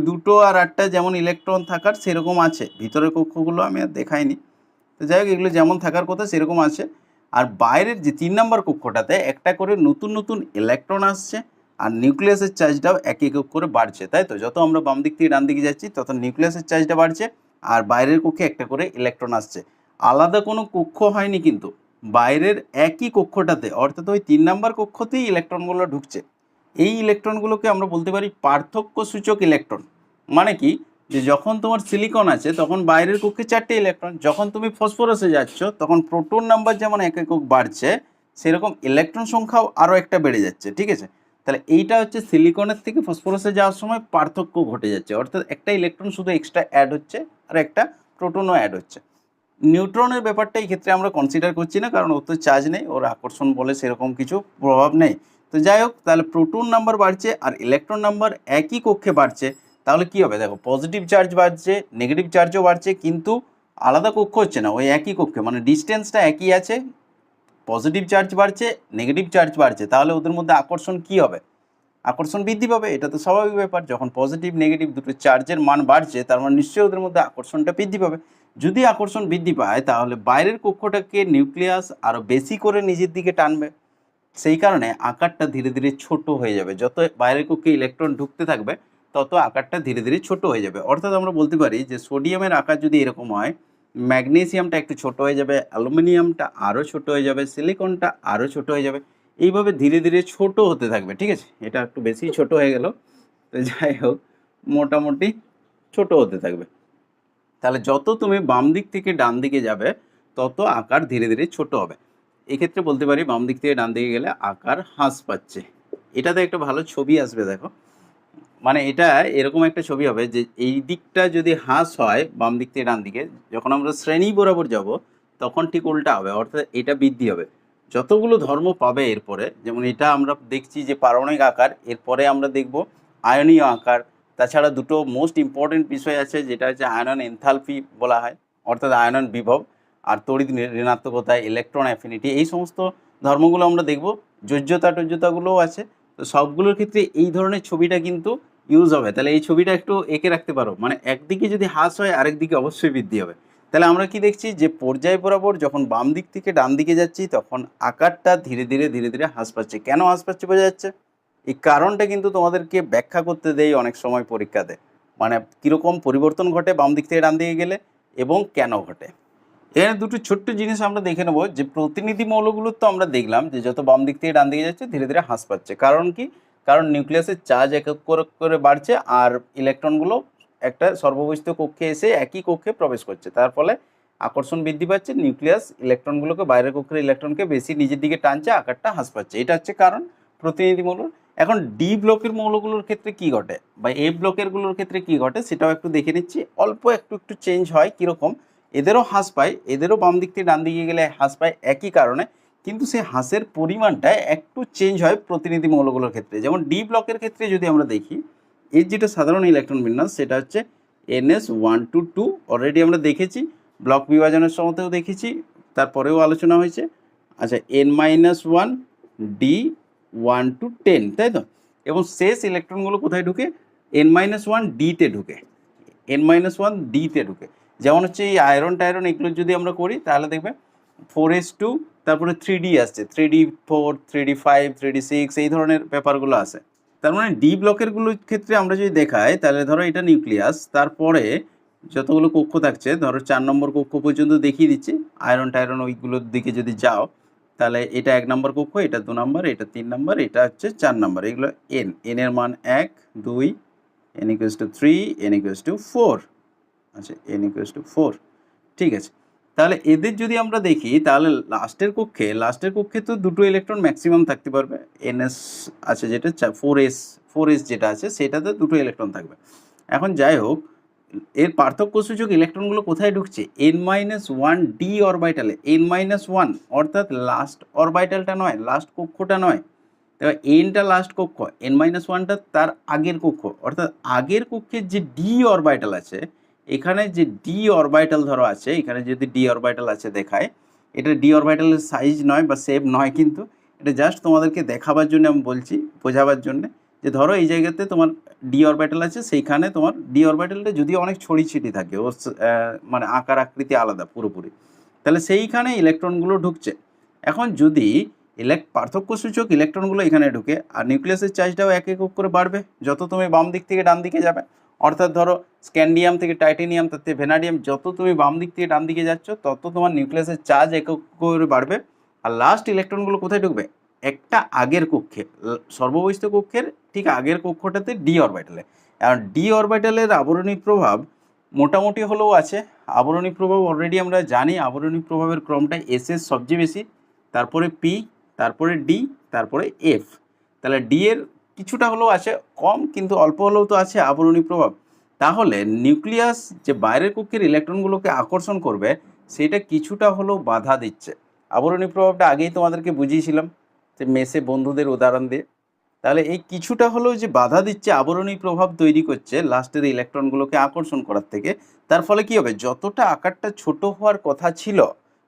2টো আর 8টা যেমন ইলেকট্রন থাকার সেরকম আছে, ভিতরের কক্ষগুলো আমি আর দেখাইনি, তো যাই হোক এগুলো যেমন থাকার কথা সেরকম আছে। আর বাইরের যে 3 নম্বর কক্ষটাতে একটা করে নতুন নতুন ইলেকট্রন আসছে, আর নিউক্লিয়াসের চার্জটাও এক এক করে বাড়ছে, তাই তো? যত আমরা বাম দিক থেকে ডান দিকে যাচ্ছি তত নিউক্লিয়াসের চার্জটা বাড়ছে, আর বাইরের কক্ষে একটা করে ইলেকট্রন আসছে। আলাদা কোনো কক্ষ হয়নি কিন্তু, বাইরের একই কক্ষটাতে অর্থাৎ ওই 3 নম্বর কক্ষতেই ইলেকট্রনগুলো ঢুকছে। এই ইলেকট্রনগুলোকে আমরা বলতে পারি পার্থক্য সূচক ইলেকট্রন। মানে কি, যে যখন তোমার সিলিকন আছে তখন বাইরের কক্ষে 4টে ইলেকট্রন, যখন তুমি ফসফরাসে যাচ্ছ তখন প্রোটন নাম্বার যেমন এক একক বাড়ছে, সেরকম ইলেকট্রন সংখ্যাও আরও একটা বেড়ে যাচ্ছে। ঠিক আছে, তাহলে এইটা হচ্ছে সিলিকনের থেকে ফসফরাসে যাওয়ার সময় পার্থক্য ঘটে যাচ্ছে, অর্থাৎ একটা ইলেকট্রন শুধু এক্সট্রা অ্যাড হচ্ছে আর একটা প্রোটনও অ্যাড হচ্ছে। নিউট্রনের ব্যাপারটা এই ক্ষেত্রে আমরা কনসিডার করছি না, কারণ ওর তো চার্জ নেই, ওর আকর্ষণ বলে সেরকম কিছু প্রভাব নেই। তো যাই হোক, তাহলে প্রোটন নাম্বার বাড়ছে আর ইলেকট্রন নাম্বার একই কক্ষে বাড়ছে, তাহলে কি হবে দেখো, পজিটিভ চার্জ বাড়ছে, নেগেটিভ চার্জও বাড়ছে, কিন্তু আলাদা কক্ষ হচ্ছে না, ওই একই কক্ষে, মানে ডিস্টেন্সটা একই আছে, পজিটিভ চার্জ বাড়ছে, নেগেটিভ চার্জ বাড়ছে, তাহলে ওদের মধ্যে আকর্ষণ কি হবে? আকর্ষণ বৃদ্ধি পাবে, এটা তো স্বাভাবিক ব্যাপার। যখন পজিটিভ নেগেটিভ দুটো চার্জের মান বাড়ছে তার মানে নিশ্চয়ই ওদের মধ্যে আকর্ষণটা বৃদ্ধি পাবে। যদি আকর্ষণ বৃদ্ধি পায় তাহলে বাইরের কক্ষটাকে নিউক্লিয়াস আরও বেশি করে নিজের দিকে টানবে, সেই কারণে আকারটা ধীরে ধীরে ছোট হয়ে যাবে। যত বাইরের কক্ষে ইলেকট্রন ঢুকতে থাকবে তত আকারটা ধীরে ধীরে ছোট হয়ে যাবে। অর্থাৎ আমরা বলতে পারি যে সোডিয়ামের আকার যদি এরকম হয়, ম্যাগনেসিয়ামটা একটু ছোট হয়ে যাবে, অ্যালুমিনিয়ামটা আরও ছোট হয়ে যাবে, সিলিকনটা আরও ছোট হয়ে যাবে, এইভাবে ধীরে ধীরে ছোট হতে থাকবে। ঠিক আছে, এটা একটু বেশি ছোট হয়ে গেল, তো যাই হোক মোটামুটি ছোট হতে থাকবে। তাহলে যত তুমি বাম দিক থেকে ডান দিকে যাবে তত আকার ধীরে ধীরে ছোট হবে। এক্ষেত্রে বলতে পারি বাম দিক থেকে ডান দিকে গেলে আকার হ্রাস পাচ্ছে। এটাতে একটা ভালো ছবি আসবে দেখো, মানে এটা এরকম একটা ছবি হবে যে এই দিকটা যদি হ্রাস হয় বাম দিক থেকে ডান দিকে, যখন আমরা শ্রেণী বরাবর যাব তখন ঠিক উল্টা হবে, অর্থাৎ এটা বৃদ্ধি হবে। যতগুলো ধর্ম পাবে এরপরে, যেমন এটা আমরা দেখছি যে পারমাণবিক আকার, এরপরে আমরা দেখব আয়নীয় আকার। তাছাড়া দুটো মোস্ট ইম্পর্টেন্ট বিষয় আছে, যেটা হচ্ছে আয়নন এনথালপি বলা হয়, অর্থাৎ আয়নন বিভব, আর তড়িৎ ঋণাত্মকতা, ইলেকট্রন অ্যাফিনিটি, এই সমস্ত ধর্মগুলো আমরা দেখব। যোজ্যতা টজ্যতাগুলোও আছে। তো সবগুলোর ক্ষেত্রে এই ধরনের ছবিটা কিন্তু ইউজ হবে। তাহলে এই ছবিটা একটু এঁকে রাখতে পারো, মানে একদিকে যদি হ্রাস হয় আরেকদিকে অবশ্যই বৃদ্ধি হবে। তাহলে আমরা কি দেখছি যে পর্যায় বরাবর যখন বাম দিক থেকে ডান দিকে যাচ্ছি তখন আকারটা ধীরে ধীরে ধীরে ধীরে হ্রাস পাচ্ছে। কেন হ্রাস পাচ্ছে বোঝা যাচ্ছে? এই কারণটা কিন্তু তোমাদেরকে ব্যাখ্যা করতে দেই অনেক সময় পরীক্ষাতে, মানে কীরকম পরিবর্তন ঘটে বাম দিক থেকে ডান দিকে গেলে এবং কেন ঘটে। এখানে দুটো ছোট্ট জিনিস আমরা দেখে নেবো, যে প্রতিনিধি মৌলগুলোর তো আমরা দেখলাম যে যত বাম দিক থেকে ডান দিকে যাচ্ছে ধীরে ধীরে হ্রাস পাচ্ছে। কারণ কি? কারণ নিউক্লিয়াসের চার্জ এক এক করে বাড়ছে, আর ইলেকট্রনগুলো একটা সর্ববস্থিত কক্ষে এসে একই কক্ষে প্রবেশ করছে, তার ফলে আকর্ষণ বৃদ্ধি পাচ্ছে, নিউক্লিয়াস ইলেকট্রনগুলোকে বাইরের কক্ষের ইলেকট্রনকে বেশি নিজের দিকে টানছে, আকারটা হ্রাস পাচ্ছে। এটা হচ্ছে কারণ প্রতিনিধি মৌল। এখন ডি ব্লকের মৌলগুলোর ক্ষেত্রে কি ঘটে বা এ ব্লকেরগুলোর ক্ষেত্রে কি ঘটে সেটাও একটু দেখে নিচ্ছি। অল্প একটু একটু চেঞ্জ হয়, কীরকম? এদেরও হ্রাস পায়, এদেরও বাম দিক থেকে ডান দিকে গেলে হ্রাস পায় একই কারণে, কিন্তু সেই হ্রাসের পরিমাণটা একটু চেঞ্জ হয় প্রতিনিধি মৌলগুলোর ক্ষেত্রে। যেমন ডি ব্লকের ক্ষেত্রে যদি আমরা দেখি, এর যেটা সাধারণ ইলেকট্রন বিন্যাস সেটা হচ্ছে NS1 to 2, অলরেডি আমরা দেখেছি, ব্লক বিভাজনের সময়তেও দেখেছি, তারপরেও আলোচনা হয়েছে। আচ্ছা, N-1 D1 to 10, তাই তো? এবং শেষ ইলেকট্রনগুলো কোথায় ঢুকে? N-1 D-তে ঢুকে, N-1 D-তে ঢুকে। যেমন হচ্ছে এই আয়রন টায়রন এগুলো যদি আমরা করি তাহলে দেখবে 4s2, তারপরে 3D আসছে, 3D4, 3D5, 3D6, এই ধরনের ব্যাপারগুলো আসে। তার মানে ডি ব্লকেরগুলোর ক্ষেত্রে আমরা যদি দেখাই তাহলে ধরো এটা নিউক্লিয়াস, তারপরে যতগুলো কক্ষ থাকছে ধরো 4 নম্বর কক্ষ পর্যন্ত দেখিয়ে দিচ্ছি, আয়রন টায়রন ওইগুলোর দিকে যদি যাও তাহলে এটা 1 নম্বর কক্ষ, এটা 2 নম্বর, এটা 3 নম্বর, এটা হচ্ছে 4 নম্বর। এগুলো এন এর মান 1, 2, n=3, n=4। আচ্ছা, n=4, ঠিক আছে। তাহলে এদের যদি আমরা দেখি তাহলে লাস্টের কক্ষে তো দুটো ইলেকট্রন ম্যাক্সিমাম থাকতে পারবে। NS আছে যেটা 4s যেটা আছে সেটাতে দুটো ইলেকট্রন থাকবে। এখন যাই হোক, এর পার্থক্য সূচক ইলেকট্রনগুলো কোথায় ঢুকছে? N-1 d অরবিটালে, N-1 অর্থাৎ লাস্ট অরবিটালটা নয়, লাস্ট কক্ষটা নয়, এবার এনটা লাস্ট কক্ষ, এন মাইনাস ওয়ানটা তার আগের কক্ষ, অর্থাৎ আগের কক্ষের যে ডি অরবিটাল আছে, এখানে যে ডি অরবিটাল ধরো আছে, এখানে যদি ডি অরবিটাল আছে দেখায়, এটা ডি অরবিটালের সাইজ নয় বা শেপ নয়, কিন্তু এটা জাস্ট তোমাদেরকে দেখাবার জন্য আমি বলছি, বোঝাবার জন্য, যে ধরো এই জায়গাতে তোমার ডি অরবিটাল আছে, সেইখানে তোমার ডি অরবিটালটা যদিও অনেক ছড়িছিটি থাকে, ও মানে আকার আকৃতি আলাদা পুরোপুরি, তাহলে সেইখানে ইলেকট্রনগুলো ঢুকছে। এখন যদি পার্থক্য সূচক ইলেকট্রনগুলো এখানে ঢুকে, আর নিউক্লিয়াসের চার্জটাও এক একক করে বাড়বে যত তুমি বাম দিক থেকে ডান দিকে যাবে, অর্থাৎ ধরো স্ক্যান্ডিয়াম থেকে টাইটেনিয়াম তাতে ভ্যানাডিয়াম, যত তুমি বাম দিক থেকে ডান দিকে যাচ্ছ তত তোমার নিউক্লিয়াসের চার্জ একক করে বাড়বে। আর লাস্ট ইলেকট্রনগুলো কোথায় ঢুকবে? একটা আগের কক্ষে, সর্ববহিস্থ কক্ষের ঠিক আগের কক্ষটাতে ডি অরবিটালে। আর ডি অরবিটালের আবরণী প্রভাব মোটামুটি হলেও আছে। আবরণী প্রভাব অলরেডি আমরা জানি, আবরণী প্রভাবের ক্রমটা এস এর সবচেয়ে বেশি, তারপরে পি, তারপরে ডি, তারপরে এফ। তাহলে ডি এর কিছুটা হলেও আছে, কম কিন্তু অল্প হলেও তো আছে আবরণী প্রভাব। তাহলে নিউক্লিয়াস যে বাইরের কক্ষের ইলেকট্রনগুলোকে আকর্ষণ করবে, সেটা কিছুটা হলেও বাধা দিচ্ছে। আবরণী প্রভাবটা আগেই তোমাদেরকে বুঝিয়েছিলাম যে মেসে বন্ধুদের উদাহরণ দিয়ে। তাহলে এই কিছুটা হলেও যে বাধা দিচ্ছে, আবরণী প্রভাব তৈরি করছে লাস্টের ইলেকট্রনগুলোকে আকর্ষণ করার থেকে, তার ফলে কি হবে, যতটা আকারটা ছোট হওয়ার কথা ছিল,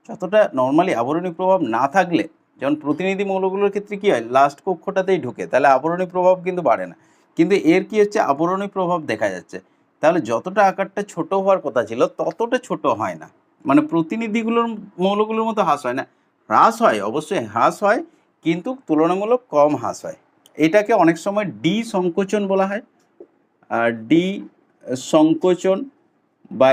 যতটা নর্মালি আবরণী প্রভাব না থাকলে, যেমন প্রতিনিধি মৌলগুলোর ক্ষেত্রে কি হয়, লাস্ট কক্ষটাতেই ঢুকে, তাহলে আবরণী প্রভাব কিন্তু বাড়ে না, কিন্তু এর কি হচ্ছে, আবরণী প্রভাব দেখা যাচ্ছে। তাহলে যতটা আকারটা ছোট হওয়ার কথা ছিল ততটা ছোট হয় না, মানে প্রতিনিধিগুলোর মৌলগুলোর মতো হ্রাস হয় না, হ্রাস হয়, অবশ্যই হ্রাস হয়, কিন্তু তুলনামূলক কম হ্রাস হয়। এটাকে অনেক সময় ডি সংকোচন বলা হয়, আর ডি সংকোচন বা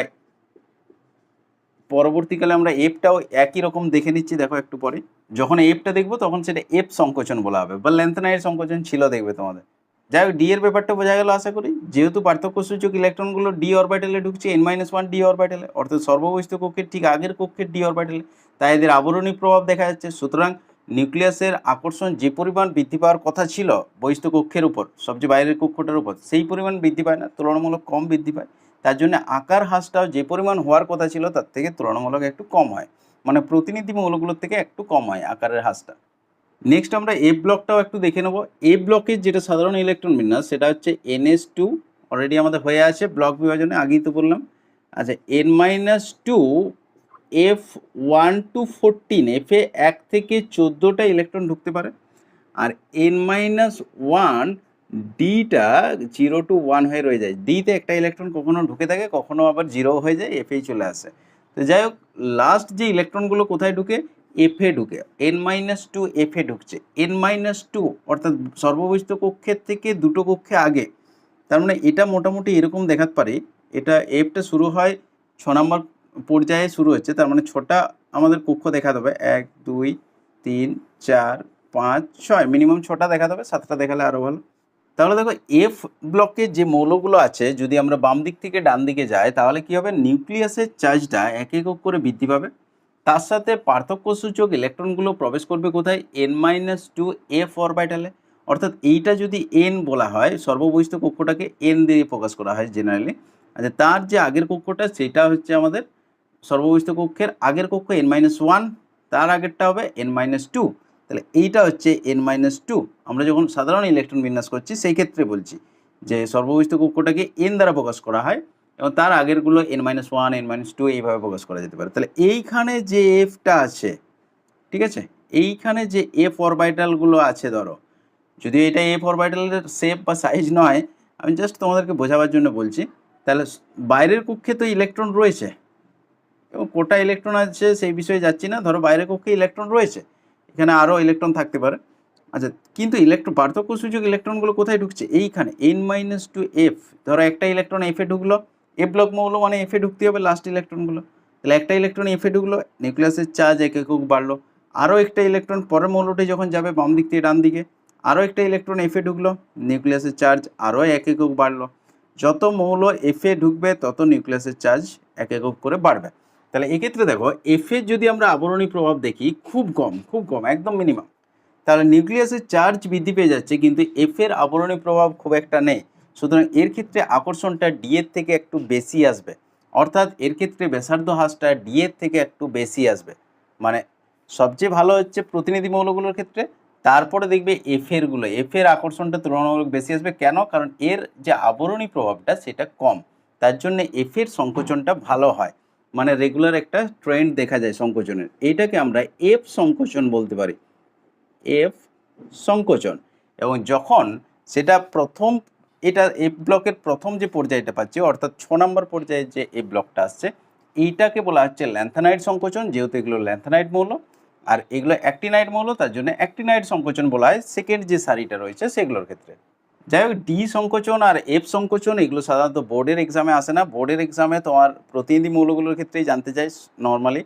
পরবর্তীকালে আমরা এফটাও একই রকম দেখে নিচ্ছি, দেখো একটু পরে যখন এফটা দেখবো তখন সেটা এফ সংকোচন বলা হবে, বা লেন্থনাইট সংকোচন ছিল দেখবে তোমাদের। যাই হোক, ডি এর ব্যাপারটা বোঝা গেল আশা করি। যেহেতু পার্থক্য সূচক ইলেকট্রনগুলো ডি অরবিটালে ঢুকছে, এন মাইনাস ওয়ান ডি অরবিটালে, অর্থাৎ সর্ববহিস্থ কক্ষের ঠিক আগের কক্ষের ডি অরবিটালে, তাই এদের আবরণী প্রভাব দেখা যাচ্ছে। সুতরাং নিউক্লিয়াসের আকর্ষণ যে পরিমাণ বৃদ্ধি পাওয়ার কথা ছিল বহিস্থ কক্ষের উপর, সবচেয়ে বাইরের কক্ষটার উপর, সেই পরিমাণ বৃদ্ধি পায় না, তুলনামূলক কম বৃদ্ধি পায়। তার জন্য আকার হ্রাসটাও যে পরিমাণ হওয়ার কথা ছিল তার থেকে তুলনামূলক একটু কম হয়, মানে প্রতিনিধি মৌলগুলোর থেকে একটু কম হয় আকারের হ্রাসটা। নেক্সট আমরা এ ব্লকটাও একটু দেখে নেব। এ ব্লকের যেটা সাধারণ ইলেকট্রন বিন্যাস, সেটা হচ্ছে NH2, অলরেডি আমাদের হয়ে আছে ব্লক বিভাজনে, আগেই তো বললাম। আচ্ছা, N-2 F1 to 14, এফে 1 থেকে 14টা ইলেকট্রন ঢুকতে পারে। আর N-1 ডিটা 0 to 1 হয়ে রয়ে যায়, ডিতে একটা ইলেকট্রন কখনো ঢুকে থাকে, কখনো আবার 0 হয়ে যায়, এফেই চলে আসে। তো যাই হোক, লাস্ট যে ইলেকট্রনগুলো কোথায় ঢুকে, এফে ঢুকে, N-2 এফে ঢুকছে। N-2 অর্থাৎ সর্ববহিস্থ কক্ষের থেকে দুটো কক্ষে আগে, তার মানে এটা মোটামুটি এরকম দেখাতে পারি, এটা এফটা শুরু হয় 6 নম্বর পর্যায়ে শুরু হচ্ছে, তার মানে 6টা আমাদের কক্ষ দেখা দেবে, 1 2 3 4 5 6, মিনিমাম 6টা দেখা দেবে, 7টা দেখালে আরও ভালো। তাহলে দেখো, এফ ব্লকে যে মৌলগুলো আছে, যদি আমরা বাম দিক থেকে ডান দিকে যাই, তাহলে কি হবে, নিউক্লিয়াসের চার্জটা এক একক করে বৃদ্ধি পাবে, তার সাথে পার্থক্য সূচক ইলেকট্রনগুলো প্রবেশ করবে কোথায়, N-2 এফ অরবিটালে। অর্থাৎ এইটা যদি এন বলা হয়, সর্ববহিস্থ কক্ষটাকে এন দিয়ে প্রকাশ করা হয় জেনারেলি। আচ্ছা, তার যে আগের কক্ষটা সেটা হচ্ছে আমাদের সর্ববহিস্থ কক্ষের আগের কক্ষ N-1, তার আগেরটা হবে N-2, তাহলে এইটা হচ্ছে N-2। আমরা যখন সাধারণ ইলেকট্রন বিন্যাস করছি সেই ক্ষেত্রে বলছি যে সর্ববহিস্থ কক্ষটাকে এন দ্বারা প্রকাশ করা হয়, এবং তার আগেরগুলো N-1 N-2 এইভাবে প্রকাশ করা যেতে পারে। তাহলে এইখানে যে এফটা আছে, ঠিক আছে, এইখানে যে এফ অরবিটালগুলো আছে, ধরো যদিও এটা এফ অরবিটালের শেপ বা সাইজ নয়, আমি জাস্ট তোমাদেরকে বোঝাবার জন্য বলছি। তাহলে বাইরের কক্ষে তো ইলেকট্রন রয়েছে, এবং কোটা ইলেকট্রন আছে সেই বিষয়ে যাচ্ছি না, ধরো বাইরের কক্ষে ইলেকট্রন রয়েছে, এখানে আরও ইলেকট্রন থাকতে পারে। আচ্ছা, কিন্তু পার্থক্য সূচক ইলেকট্রনগুলো কোথায় ঢুকছে, এইখানে N-2 এফ। ধরো একটা ইলেকট্রন এফে ঢুকলো, এফ ব্লক মৌল মানে এফে ঢুকতে হবে লাস্ট ইলেকট্রনগুলো, তাহলে একটা ইলেকট্রন এফে ঢুকলো, নিউক্লিয়াসের চার্জ এক একক বাড়লো। আরও একটা ইলেকট্রন পরের মৌলটি যখন যাবে বাম দিক থেকে ডান দিকে, আরও একটা ইলেকট্রন এফে ঢুকলো, নিউক্লিয়াসের চার্জ আরও এক একক বাড়লো। যত মৌল এফে ঢুকবে তত নিউক্লিয়াসের চার্জ এক একক করে বাড়বে। তাহলে এক্ষেত্রে দেখো, এফের যদি আমরা আবরণী প্রভাব দেখি, খুব কম, খুব কম, একদম মিনিমাম। তাহলে নিউক্লিয়াসের চার্জ বৃদ্ধি পেয়ে যাচ্ছে, কিন্তু এফের আবরণী প্রভাব খুব একটা নেই। সুতরাং এর ক্ষেত্রে আকর্ষণটা ডি এর থেকে একটু বেশি আসবে, অর্থাৎ এর ক্ষেত্রে ব্যাসার্ধ হ্রাসটা ডি এর থেকে একটু বেশি আসবে। মানে সবচেয়ে ভালো হচ্ছে প্রতিনিধি মৌলগুলোর ক্ষেত্রে, তারপরে দেখবে এফেরগুলো, এফের আকর্ষণটা তুলনামূলক বেশি আসবে। কেন? কারণ এর যে আবরণী প্রভাবটা সেটা কম, তার জন্য এফের সংকোচনটা ভালো হয়, মানে রেগুলার একটা ট্রেন্ড দেখা যায় সংকোচনের। এইটাকে আমরা এফ সংকোচন বলতে পারি, এফ সংকোচন। এবং যখন সেটা প্রথম, এটা এফ ব্লকের প্রথম যে পর্যায়টা পাচ্ছি, অর্থাৎ 6 নম্বর পর্যায়ে যে এফ ব্লকটা আসছে, এইটাকে বলা হচ্ছে ল্যান্থানাইড সংকোচন, যেহেতু এগুলো ল্যান্থানাইড মৌল আর এগুলো অ্যাক্টিনাইড মৌল, তার জন্য অ্যাক্টিনাইড সংকোচন বলা হয় সেকেন্ড যে সারিটা রয়েছে সেগুলোর ক্ষেত্রে। যাই হোক, ডি সংকোচন আর এফ সংকোচন এগুলো সাধারণত বোর্ডের এক্সামে আসে না। বোর্ডের এক্সামে তোমার প্রতিনিধি মৌলগুলোর ক্ষেত্রেই জানতে চাই নর্মালি,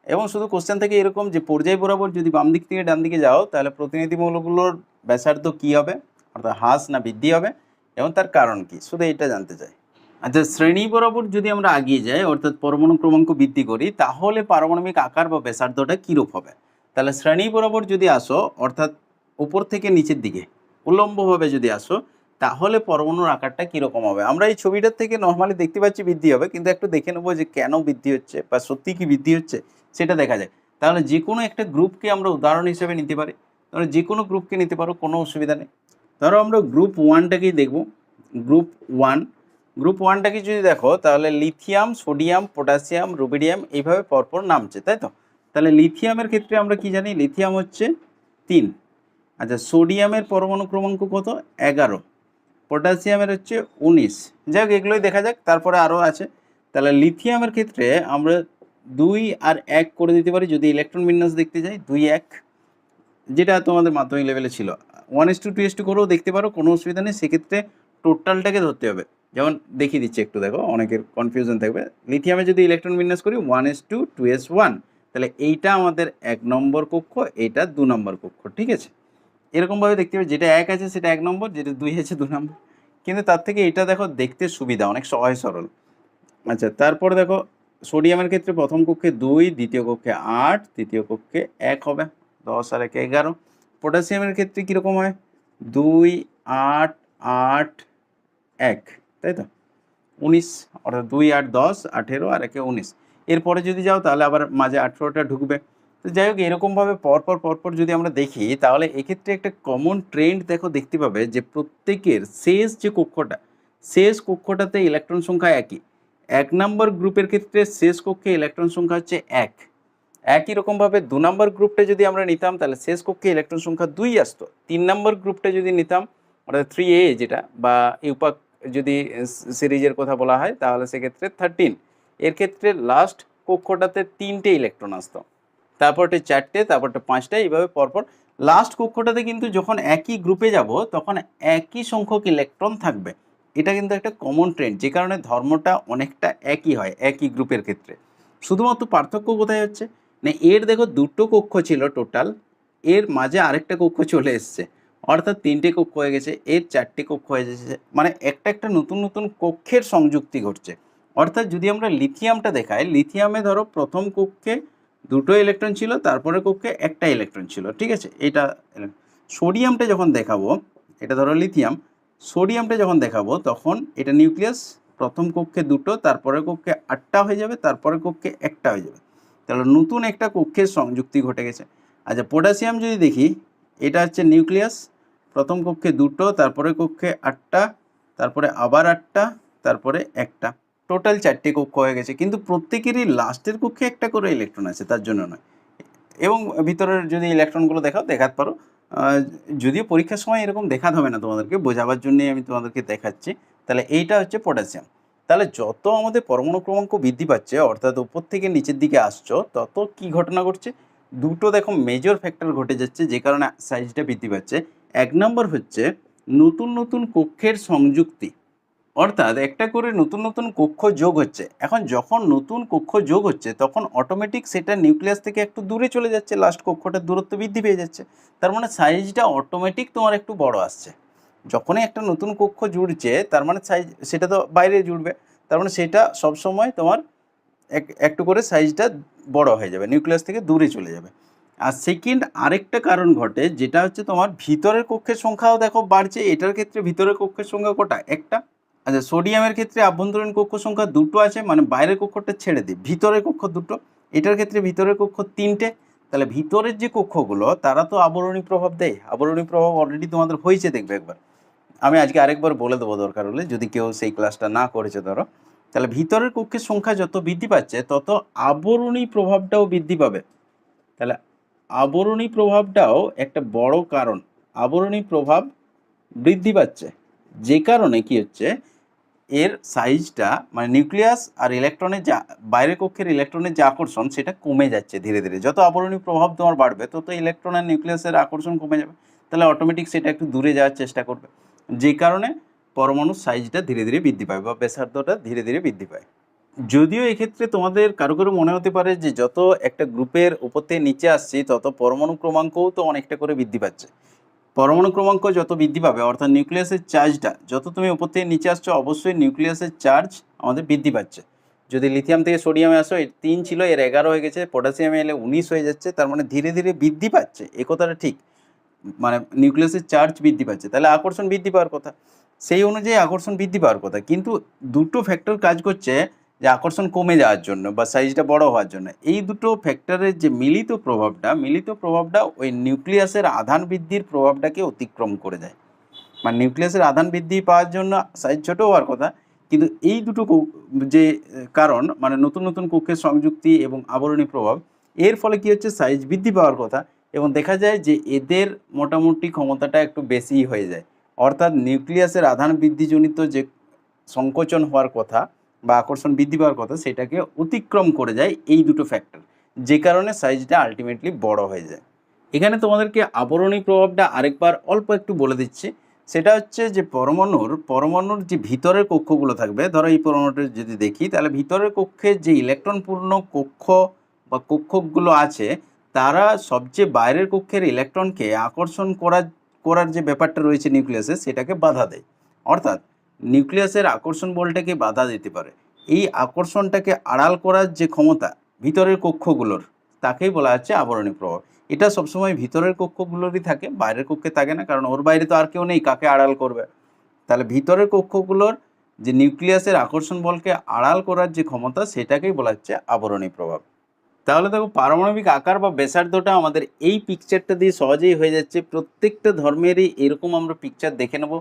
এবং শুধু কোশ্চেন থেকে এরকম যে পর্যায় বরাবর যদি বাম দিক থেকে ডান দিকে যাও তাহলে প্রতিনিধি মৌলগুলোর ব্যাসার্ধ কী হবে, অর্থাৎ হ্রাস না বৃদ্ধি হবে, এবং তার কারণ কি, শুধু এটা জানতে চাই। আচ্ছা, শ্রেণী বরাবর যদি আমরা এগিয়ে যাই অর্থাৎ পরমাণু ক্রমাঙ্ক বৃদ্ধি করি, তাহলে পারমাণবিক আকার বা ব্যাসার্ধটা কীরূপ হবে। তাহলে শ্রেণী বরাবর যদি আসো, অর্থাৎ উপর থেকে নিচের দিকে উল্লম্বভাবে যদি আসো, তাহলে পরমাণুর আকারটা কীরকম হবে। আমরা এই ছবিটার থেকে নর্মালি দেখতে পাচ্ছি বৃদ্ধি হবে, কিন্তু একটু দেখে নেবো যে কেন বৃদ্ধি হচ্ছে বা সত্যি কি বৃদ্ধি হচ্ছে সেটা দেখা যায়। তাহলে যে কোনো একটা গ্রুপকে আমরা উদাহরণ হিসেবে নিতে পারি, ধরো যে কোনো গ্রুপকে নিতে পারো, কোনো অসুবিধা নেই। ধরো আমরা গ্রুপ ওয়ানটাকেই দেখব। গ্রুপ ওয়ান, গ্রুপ ওয়ানটাকে যদি দেখো তাহলে লিথিয়াম, সোডিয়াম, পটাশিয়াম, রুবিডিয়াম এইভাবে পরপর নামছে, তাই তো। তাহলে লিথিয়ামের ক্ষেত্রে আমরা কি জানি, লিথিয়াম হচ্ছে 3। আচ্ছা, সোডিয়ামের পরমাণু ক্রমাঙ্ক কত, 11। পটাশিয়ামের হচ্ছে 19। যাই হোক, এগুলোই দেখা যাক, তারপরে আরও আছে। তাহলে লিথিয়ামের ক্ষেত্রে আমরা 2 আর 1 করে দিতে পারি যদি ইলেকট্রন বিন্যাস দেখতে যাই, 2 1, যেটা তোমাদের মাধ্যমিক লেভেলে ছিল। 1:2:2 করেও দেখতে পারো, কোনো অসুবিধা নেই। সেক্ষেত্রে টোটালটাকে ধরতে হবে। যেমন দেখিয়ে দিচ্ছি একটু, দেখো অনেকের কনফিউশন থাকবে। লিথিয়ামে যদি ইলেকট্রন বিন্যাস করি 1:2:1, তাহলে এইটা আমাদের 1 নম্বর কক্ষ, এইটা 2 নম্বর কক্ষ, ঠিক আছে। এরকমভাবে দেখতে হবে, যেটা 1 আছে সেটা 1 নম্বর, যেটা 2 আছে 2 নম্বর। কিন্তু তার থেকে এটা দেখো দেখতে সুবিধা, অনেক সহজ সরল। আচ্ছা, তারপরে দেখো সোডিয়ামের ক্ষেত্রে প্রথম কক্ষে 2, দ্বিতীয় কক্ষে 8, তৃতীয় কক্ষে 1 হবে, 10 আর 1 11। পটাশিয়ামের ক্ষেত্রে কীরকম হয়, 2 8 8 1, তাই তো, 19, অর্থাৎ 2 8 10, 18 আর 1 19। এরপরে যদি যাও তাহলে আবার মাঝে 18টা ঢুকবে। তো যাই হোক, এরকমভাবে পরপর যদি আমরা দেখি, তাহলে এক্ষেত্রে একটা কমন ট্রেন্ড দেখো দেখতে পাবে যে প্রত্যেকের শেষ যে কক্ষটা, শেষ কক্ষটাতে ইলেকট্রন সংখ্যা একই। 1 নম্বর গ্রুপের ক্ষেত্রে শেষ কক্ষে ইলেকট্রন সংখ্যা হচ্ছে 1। একই রকমভাবে 2 নম্বর গ্রুপটা যদি আমরা নিতাম তাহলে শেষ কক্ষে ইলেকট্রন সংখ্যা 2 আসতো। 3 নম্বর গ্রুপটা যদি নিতাম, অর্থাৎ 3A যেটা, বা ইউপাক যদি সিরিজের কথা বলা হয়, তাহলে সেক্ষেত্রে 13। এর ক্ষেত্রে লাস্ট কক্ষটাতে 3টে ইলেকট্রন আসতো, তারপরটা 4টে, তারপরটা 5টা, এইভাবে পরপর। লাস্ট কক্ষটাতে কিন্তু যখন একই গ্রুপে যাব তখন একই সংখ্যক ইলেকট্রন থাকবে। এটা কিন্তু একটা কমন ট্রেন্ড, যে কারণে ধর্মটা অনেকটা একই হয় একই গ্রুপের ক্ষেত্রে। শুধুমাত্র পার্থক্য কোথায় হচ্ছে না, এর দেখো 2টো কক্ষ ছিল টোটাল, এর মাঝে আরেকটা কক্ষ চলে এসছে, অর্থাৎ 3টে কক্ষ হয়ে গেছে, এর 4টে কক্ষ হয়ে গেছে, মানে একটা নতুন নতুন কক্ষের সংযুক্তি ঘটছে। অর্থাৎ যদি আমরা লিথিয়ামটা দেখাই, লিথিয়ামে ধরো প্রথম কক্ষে 2টো ইলেকট্রন ছিল, তারপরে কক্ষে 1টা ইলেকট্রন ছিল, ঠিক আছে। এটা সোডিয়ামটা যখন দেখাবো, এটা ধরো লিথিয়াম, সোডিয়ামটা যখন দেখাবো তখন এটা নিউক্লিয়াস, প্রথম কক্ষে 2টো, তারপরে কক্ষে 8টা হয়ে যাবে, তারপরে কক্ষে 1টা হয়ে যাবে। তাহলে নতুন একটা কক্ষের সংযুক্তি ঘটে গেছে। আচ্ছা, পটাশিয়াম যদি দেখি, এটা হচ্ছে নিউক্লিয়াস, প্রথম কক্ষে 2টো, তারপরে কক্ষে 8টা, তারপরে আবার 8টা, তারপরে 1টা, টোটাল 4টে কক্ষ হয়ে গেছে। কিন্তু প্রত্যেকেরই লাস্টের কক্ষে একটা করে ইলেকট্রন আছে, তার জন্য নয়। এবং ভিতরের যদি ইলেকট্রনগুলো দেখাতে পারো, যদিও পরীক্ষার সময় এরকম দেখাতে হবে না তোমাদেরকে, বোঝাবার জন্যই আমি তোমাদেরকে দেখাচ্ছি। তাহলে এইটা হচ্ছে পটাশিয়াম। তাহলে যত আমাদের পরমাণু ক্রমাঙ্ক বৃদ্ধি পাচ্ছে, অর্থাৎ উপর থেকে নিচের দিকে আসছো, তত কি ঘটনা ঘটছে, দুটো দেখো মেজর ফ্যাক্টর ঘটে যাচ্ছে, যে কারণে সাইজটা বৃদ্ধি পাচ্ছে। 1 নম্বর হচ্ছে নতুন নতুন কক্ষের সংযুক্তি, অর্থাৎ একটা করে নতুন নতুন কক্ষ যোগ হচ্ছে। এখন যখন নতুন কক্ষ যোগ হচ্ছে তখন অটোমেটিক সেটা নিউক্লিয়াস থেকে একটু দূরে চলে যাচ্ছে, লাস্ট কক্ষটার দূরত্ব বৃদ্ধি পেয়ে যাচ্ছে, তার মানে সাইজটা অটোমেটিক তোমার একটু বড় আসছে। যখনই একটা নতুন কক্ষ জুড়ছে তার মানে সাইজ, সেটা তো বাইরে জুড়বে, তার মানে সেটা সবসময় তোমার একটু করে সাইজটা বড় হয়ে যাবে, নিউক্লিয়াস থেকে দূরে চলে যাবে। আর সেকেন্ড আরেকটা কারণ ঘটে, যেটা হচ্ছে তোমার ভিতরের কক্ষের সংখ্যাও দেখো বাড়ছে। এটার ক্ষেত্রে ভিতরের কক্ষের সংখ্যা কটা, একটা। আচ্ছা, সোডিয়ামের ক্ষেত্রে আভ্যন্তরীণ কক্ষ সংখ্যা 2টো আছে, মানে বাইরের কক্ষটা ছেড়ে দিই, ভিতরের কক্ষ 2টো। এটার ক্ষেত্রে ভিতরের কক্ষ 3টে, তাহলে ভিতরের যে কক্ষগুলো তারা তো আবরণী প্রভাব দেয়। আবরণী প্রভাব অলরেডি তোমাদের হয়েছে, দেখবে একবার। আমি আজকে আরেকবার বলে দেবো দরকার হলে, যদি কেউ সেই ক্লাসটা না করেছে ধরো। তাহলে ভিতরের কক্ষের সংখ্যা যত বৃদ্ধি পাচ্ছে তত আবরণী প্রভাবটাও বৃদ্ধি পাবে। তাহলে আবরণী প্রভাবটাও একটা বড় কারণ। আবরণী প্রভাব বৃদ্ধি পাচ্ছে, যে কারণে কি হচ্ছে, এর সাইজটা মানে নিউক্লিয়াস আর ইলেকট্রনের যা বাইরের কক্ষের ইলেকট্রনের যে আকর্ষণ সেটা কমে যাচ্ছে ধীরে ধীরে। যত আবরণী প্রভাব তোমার বাড়বে তত ইলেকট্রন আর নিউক্লিয়াসের আকর্ষণ কমে যাবে। তাহলে অটোমেটিক সেটা একটু দূরে যাওয়ার চেষ্টা করবে, যে কারণে পরমাণুর সাইজটা ধীরে ধীরে বৃদ্ধি পায় বা ব্যাসার্ধটা ধীরে ধীরে বৃদ্ধি পায়। যদিও এক্ষেত্রে তোমাদের কারো কারো মনে হতে পারে যে যত একটা গ্রুপের উপর থেকে নিচে আসছে তত পরমাণু ক্রমাঙ্কও তো অনেকটা করে বৃদ্ধি পাচ্ছে। পরমাণু ক্রমাঙ্ক যত বৃদ্ধি পাবে, অর্থাৎ নিউক্লিয়াসের চার্জটা যত তুমি উপর থেকে নিচে আসছো, অবশ্যই নিউক্লিয়াসের চার্জ আমাদের বৃদ্ধি পাচ্ছে। যদি লিথিয়াম থেকে সোডিয়ামে আসো, এর 3 ছিল, এর 11 হয়ে গেছে, পটাশিয়ামে এলে 19 হয়ে যাচ্ছে, তার মানে ধীরে ধীরে বৃদ্ধি পাচ্ছে, এ কথাটা ঠিক। মানে নিউক্লিয়াসের চার্জ বৃদ্ধি পাচ্ছে, তাহলে আকর্ষণ বৃদ্ধি পাওয়ার কথা, সেই অনুযায়ী আকর্ষণ বৃদ্ধি পাওয়ার কথা। কিন্তু দুটো ফ্যাক্টর কাজ করছে যে আকর্ষণ কমে যাওয়ার জন্য বা সাইজটা বড় হওয়ার জন্য। এই দুটো ফ্যাক্টরের যে মিলিত প্রভাবটা ওই নিউক্লিয়াসের আধান বৃদ্ধির প্রভাবটাকে অতিক্রম করে যায়। মানে নিউক্লিয়াসের আধান বৃদ্ধি পাওয়ার জন্য সাইজ ছোট হওয়ার কথা, কিন্তু এই দুটো যে কারণ, মানে নতুন নতুন কক্ষের সংযুক্তি এবং আবরণী প্রভাব, এর ফলে কি হচ্ছে, সাইজ বৃদ্ধি পাওয়ার কথা। এবং দেখা যায় যে এদের মোটামুটি ক্ষমতাটা একটু বেশিই হয়ে যায়। অর্থাৎ নিউক্লিয়াসের আধান বৃদ্ধিজনিত যে সংকোচন হওয়ার কথা বা আকর্ষণ বৃদ্ধি পাওয়ার কথা, সেটাকে অতিক্রম করে যায় এই দুটো ফ্যাক্টর, যে কারণে সাইজটা আলটিমেটলি বড় হয়ে যায়। এখানে তোমাদেরকে আবরণী প্রভাবটা আরেকবার অল্প একটু বলে দিচ্ছি। সেটা হচ্ছে যে পরমাণুর যে ভিতরের কক্ষগুলো থাকবে, ধরো এই পরমাণুটা যদি দেখি, তাহলে ভিতরের কক্ষে যে ইলেকট্রনপূর্ণ কক্ষ বা কক্ষগুলো আছে, তারা সবচেয়ে বাইরের কক্ষের ইলেকট্রনকে আকর্ষণ করার যে ব্যাপারটা রয়েছে নিউক্লিয়াসে, সেটাকে বাধা দেয়। অর্থাৎ নিউক্লিয়াসের আকর্ষণ বলটাকে বাধা দিতে পারে। এই আকর্ষণটাকে আড়াল করার যে ক্ষমতা ভিতরের কক্ষগুলোর, তাকেই বলা হচ্ছে আবরণী প্রভাব। এটা সবসময় ভিতরের কক্ষগুলোরই থাকে, বাইরের কক্ষে থাকে না, কারণ ওর বাইরে তো আর কেউ নেই কাকে আড়াল করবে। তাহলে ভিতরের কক্ষগুলোর যে নিউক্লিয়াসের আকর্ষণ বলকে আড়াল করার যে ক্ষমতা, সেটাকেই বলা হচ্ছে আবরণী প্রভাব। তাহলে দেখো, পারমাণবিক আকার বা ব্যাসার্ধটা আমাদের এই পিকচারটা দিয়ে সহজেই হয়ে যাচ্ছে। প্রত্যেকটা ধর্মেরই এরকম আমরা পিকচার দেখে নেব।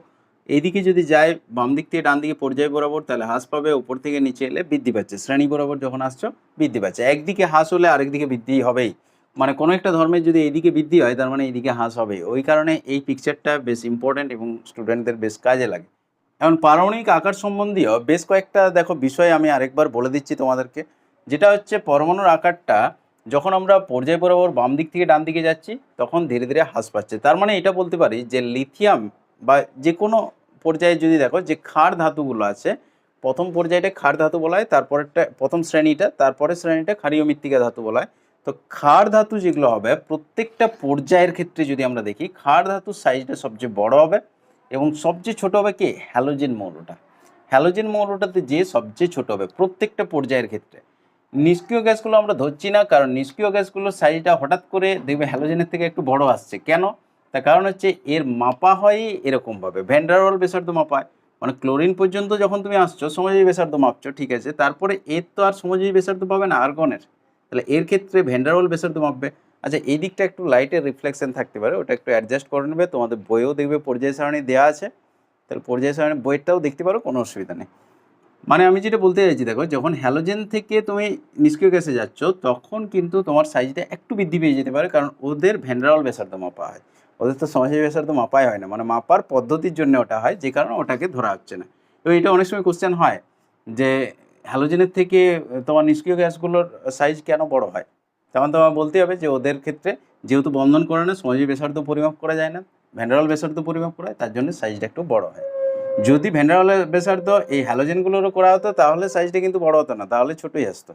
এইদিকে যদি যায় বাম দিক থেকে ডান দিকে পর্যায় বরাবর, তাহলে হ্রাস পাবে, উপর থেকে নিচে এলে বৃদ্ধি পাচ্ছে, শ্রেণী বরাবর যখন আসছো বৃদ্ধি পাচ্ছে। একদিকে হ্রাস হলে আরেকদিকে বৃদ্ধি হবেই। মানে কোনো একটা ধর্মের যদি এইদিকে বৃদ্ধি হয়, তার মানে এইদিকে হ্রাস হবে। ওই কারণে এই পিকচারটা বেশ ইম্পর্ট্যান্ট এবং স্টুডেন্টদের বেশ কাজে লাগে। এখন পারমাণবিক আকার সম্বন্ধীয় বেশ কয়েকটা দেখো বিষয় আমি আরেকবার বলে দিচ্ছি তোমাদেরকে। যেটা হচ্ছে, পরমাণুর আকারটা যখন আমরা পর্যায় বরাবর বাম দিক থেকে ডান দিকে যাচ্ছি, তখন ধীরে ধীরে হ্রাস পাচ্ছে। তার মানে এটা বলতে পারি যে লিথিয়াম বা যে কোনো পর্যায়ে যদি দেখো যে ক্ষার ধাতুগুলো আছে, প্রথম পর্যায়টা ক্ষার ধাতু বলা হয়, তারপরেরটা প্রথম শ্রেণীটা, তারপরে শ্রেণীটা ক্ষারীয় মৃত্তিকা ধাতু বলা হয়। তো ক্ষার ধাতু যেগুলো হবে, প্রত্যেকটা পর্যায়ের ক্ষেত্রে যদি আমরা দেখি, ক্ষার ধাতুর সাইজটা সবচেয়ে বড় হবে এবং সবচেয়ে ছোট হবে কি, হ্যালোজেন মৌলটা। হ্যালোজেন মৌলটাতে যে সবচেয়ে ছোট হবে প্রত্যেকটা পর্যায়ের ক্ষেত্রে। নিষ্ক্রিয় গ্যাসগুলো আমরা ধরছি না, কারণ নিষ্ক্রিয় গ্যাসগুলোর সাইজটা হঠাৎ করে দেখবে হ্যালোজেনের থেকে একটু বড় আসছে। কেন? তার কারণ হচ্ছে এর মাপা হয় এরকমভাবে, ভ্যান ডার ওয়াল ব্যাসার্ধ মাপা হয়। মানে ক্লোরিন পর্যন্ত যখন তুমি আসছো সমযোজী ব্যাসার্ধ মাপছো, ঠিক আছে, তারপরে এর তো আর সমযোজী ব্যাসার্ধ পাবে না আর্গনের, তাহলে এর ক্ষেত্রে ভ্যান ডার ওয়াল ব্যাসার্ধ মাপবে। আচ্ছা, এই দিকটা একটু লাইটের রিফ্লেকশন থাকতে পারে, ওটা একটু অ্যাডজাস্ট করে নেবে। তোমাদের বইয়েও দেখবে পর্যায় সারণী দেওয়া আছে, তাহলে পর্যায় সারণী বইটাও দেখতে পারো, কোনো অসুবিধা নেই। মানে আমি যেটা বলতে চাইছি, দেখো, যখন হ্যালোজেন থেকে তুমি নিষ্ক্রিয় গ্যাসে যাচ্ছ, তখন কিন্তু তোমার সাইজটা একটু বৃদ্ধি পেয়ে যেতে পারে, কারণ ওদের ভ্যান ডার ওয়াল ব্যাসার্ধ মাপা হয়, ওদের তো সমযোজী ব্যাসার্ধ মাপাই হয় না। মানে মাপার পদ্ধতির জন্য ওটা হয়, যে কারণে ওটাকে ধরা হচ্ছে না। তো এটা অনেক সময় কোশ্চেন হয় যে হ্যালোজেনের থেকে তোমার নিষ্ক্রিয় গ্যাসগুলোর সাইজ কেন বড় হয়, তখন তোমার বলতে হবে যে ওদের ক্ষেত্রে যেহেতু বন্ধন করে না, সমযোজী ব্যাসার্ধ পরিমাপ করা যায় না, ভ্যান ডার ওয়াল ব্যাসার্ধ পরিমাপ করা হয়, তার জন্য সাইজটা একটু বড় হয়। যদি ভ্যান ডার ওয়াল ব্যাসার্ধ এই হ্যালোজেনগুলোরও করা হতো, তাহলে সাইজটা কিন্তু বড় হতো না, তাহলে ছোটই আসতো।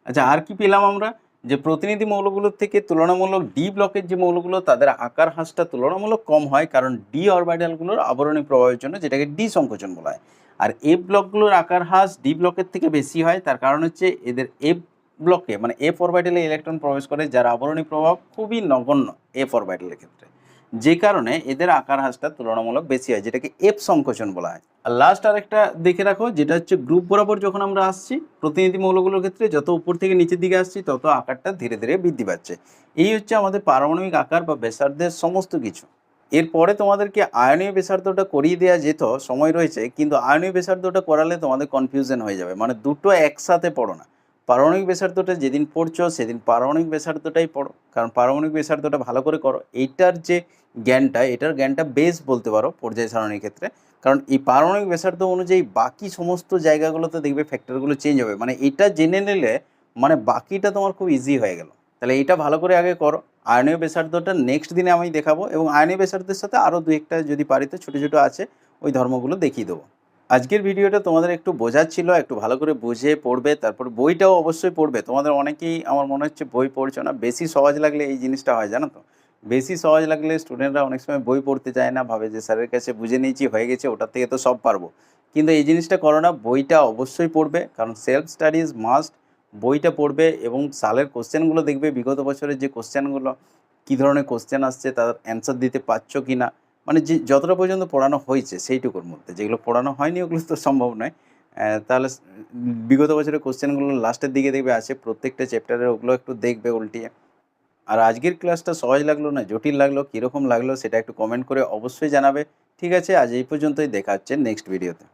আচ্ছা, আর কি পেলাম আমরা, যে প্রতিনিধি মৌলগুলোর থেকে তুলনামূলক ডি ব্লকের যে মৌলগুলো, তাদের আকার হ্রাসটা তুলনামূলক কম হয়, কারণ ডি অরবিটালগুলোর আবরণী প্রভাবের জন্য, যেটাকে ডি সংকোচন বলা হয়। আর এফ ব্লকগুলোর আকার হ্রাস ডি ব্লকের থেকে বেশি হয়। তার কারণ হচ্ছে এদের এফ ব্লকে, মানে এফ অরবিটালে ইলেকট্রন প্রবেশ করে, যার আবরণী প্রভাব খুবই নগণ্য এফ অরবিটালের ক্ষেত্রে। যে কারণে এদের আকার হ্রাসটা তুলনামূলক বেশি হয়, যেটাকে এফ সংকোচন বলা হয়। আর লাস্ট আরেকটা দেখে রাখো, যেটা হচ্ছে গ্রুপ বরাবর যখন আমরা আসছি প্রতিনিধি মৌলগুলোর ক্ষেত্রে, যত উপর থেকে নিচের দিকে আসছি তত আকারটা ধীরে ধীরে বৃদ্ধি পাচ্ছে। এই হচ্ছে আমাদের পারমাণবিক আকার বা ব্যাসার্ধের সমস্ত কিছু। এরপরে তোমাদেরকে আয়নীয় ব্যাসার্ধটা করিয়ে দেওয়া যেত, সময় রয়েছে, কিন্তু আয়নীয় ব্যাসার্ধটা করালে তোমাদের কনফিউশন হয়ে যাবে, মানে দুটো একসাথে পড়ো না। পারমাণবিক ব্যাসার্ধটা যেদিন পড়ছো সেদিন পারমাণবিক ব্যাসার্ধটাই পড়ো, কারণ পারমাণবিক ব্যাসার্ধটা ভালো করে করো। এইটার যে জ্ঞানটা, এটার জ্ঞানটা বেশ বলতে পারো পর্যায় সারণীর ক্ষেত্রে, কারণ এই পারমাণবিক ব্যাসার্ধ অনুযায়ী বাকি সমস্ত জায়গাগুলোতে দেখবে ফ্যাক্টরগুলো চেঞ্জ হবে। মানে এটা জেনে নিলে মানে বাকিটা তোমার খুব ইজি হয়ে গেল। তাহলে এটা ভালো করে আগে করো। আয়নীয় ব্যাসার্ধটা নেক্সট দিনে আমি দেখাবো, এবং আয়নীয় ব্যাসার্ধের সাথে আরও দু একটা যদি পারি তো ছোটো ছোটো আছে ওই ধর্মগুলো দেখিয়ে দেবো। আজকের ভিডিওটা তোমাদের একটু বোঝার ছিল, একটু ভালো করে বুঝে পড়বে, তারপর বইটাও অবশ্যই পড়বে। তোমাদের অনেকেই আমার মনে হচ্ছে বই পড়ছো না, বেশি সহজ লাগলে এই জিনিসটা হয়, জানো তো। বেশি সহজ লাগলে স্টুডেন্টরা অনেক সময় বই পড়তে চায় না, ভাবে যে স্যারের কাছে বুঝে নিয়েছি হয়ে গেছে, ওটার থেকে তো সব পারবো। কিন্তু এই জিনিসটা করো না, বইটা অবশ্যই পড়বে, কারণ সেলফ স্টাডিজ মাস্ট। বইটা পড়বে এবং সালের কোশ্চেনগুলো দেখবে, বিগত বছরের যে কোশ্চেনগুলো, কী ধরনের কোশ্চেন আসছে তার অ্যান্সার দিতে পারছো কি না, মানে যে যতটা পর্যন্ত পড়ানো হয়েছে সেইটুকুর মধ্যে। যেগুলো পড়ানো হয়নি ওগুলো তো সম্ভব নয়। তাহলে বিগত বছরের কোশ্চেনগুলো লাস্টের দিকে দেখবে আছে প্রত্যেকটা চ্যাপ্টারের, ওগুলো একটু দেখবে উল্টিয়ে। আর আজকের ক্লাসটা সহজ লাগলো না জটিল লাগলো, কীরকম লাগলো সেটা একটু কমেন্ট করে অবশ্যই জানাবে। ঠিক আছে, আজ এই পর্যন্তই, দেখা হচ্ছে নেক্সট ভিডিওতে।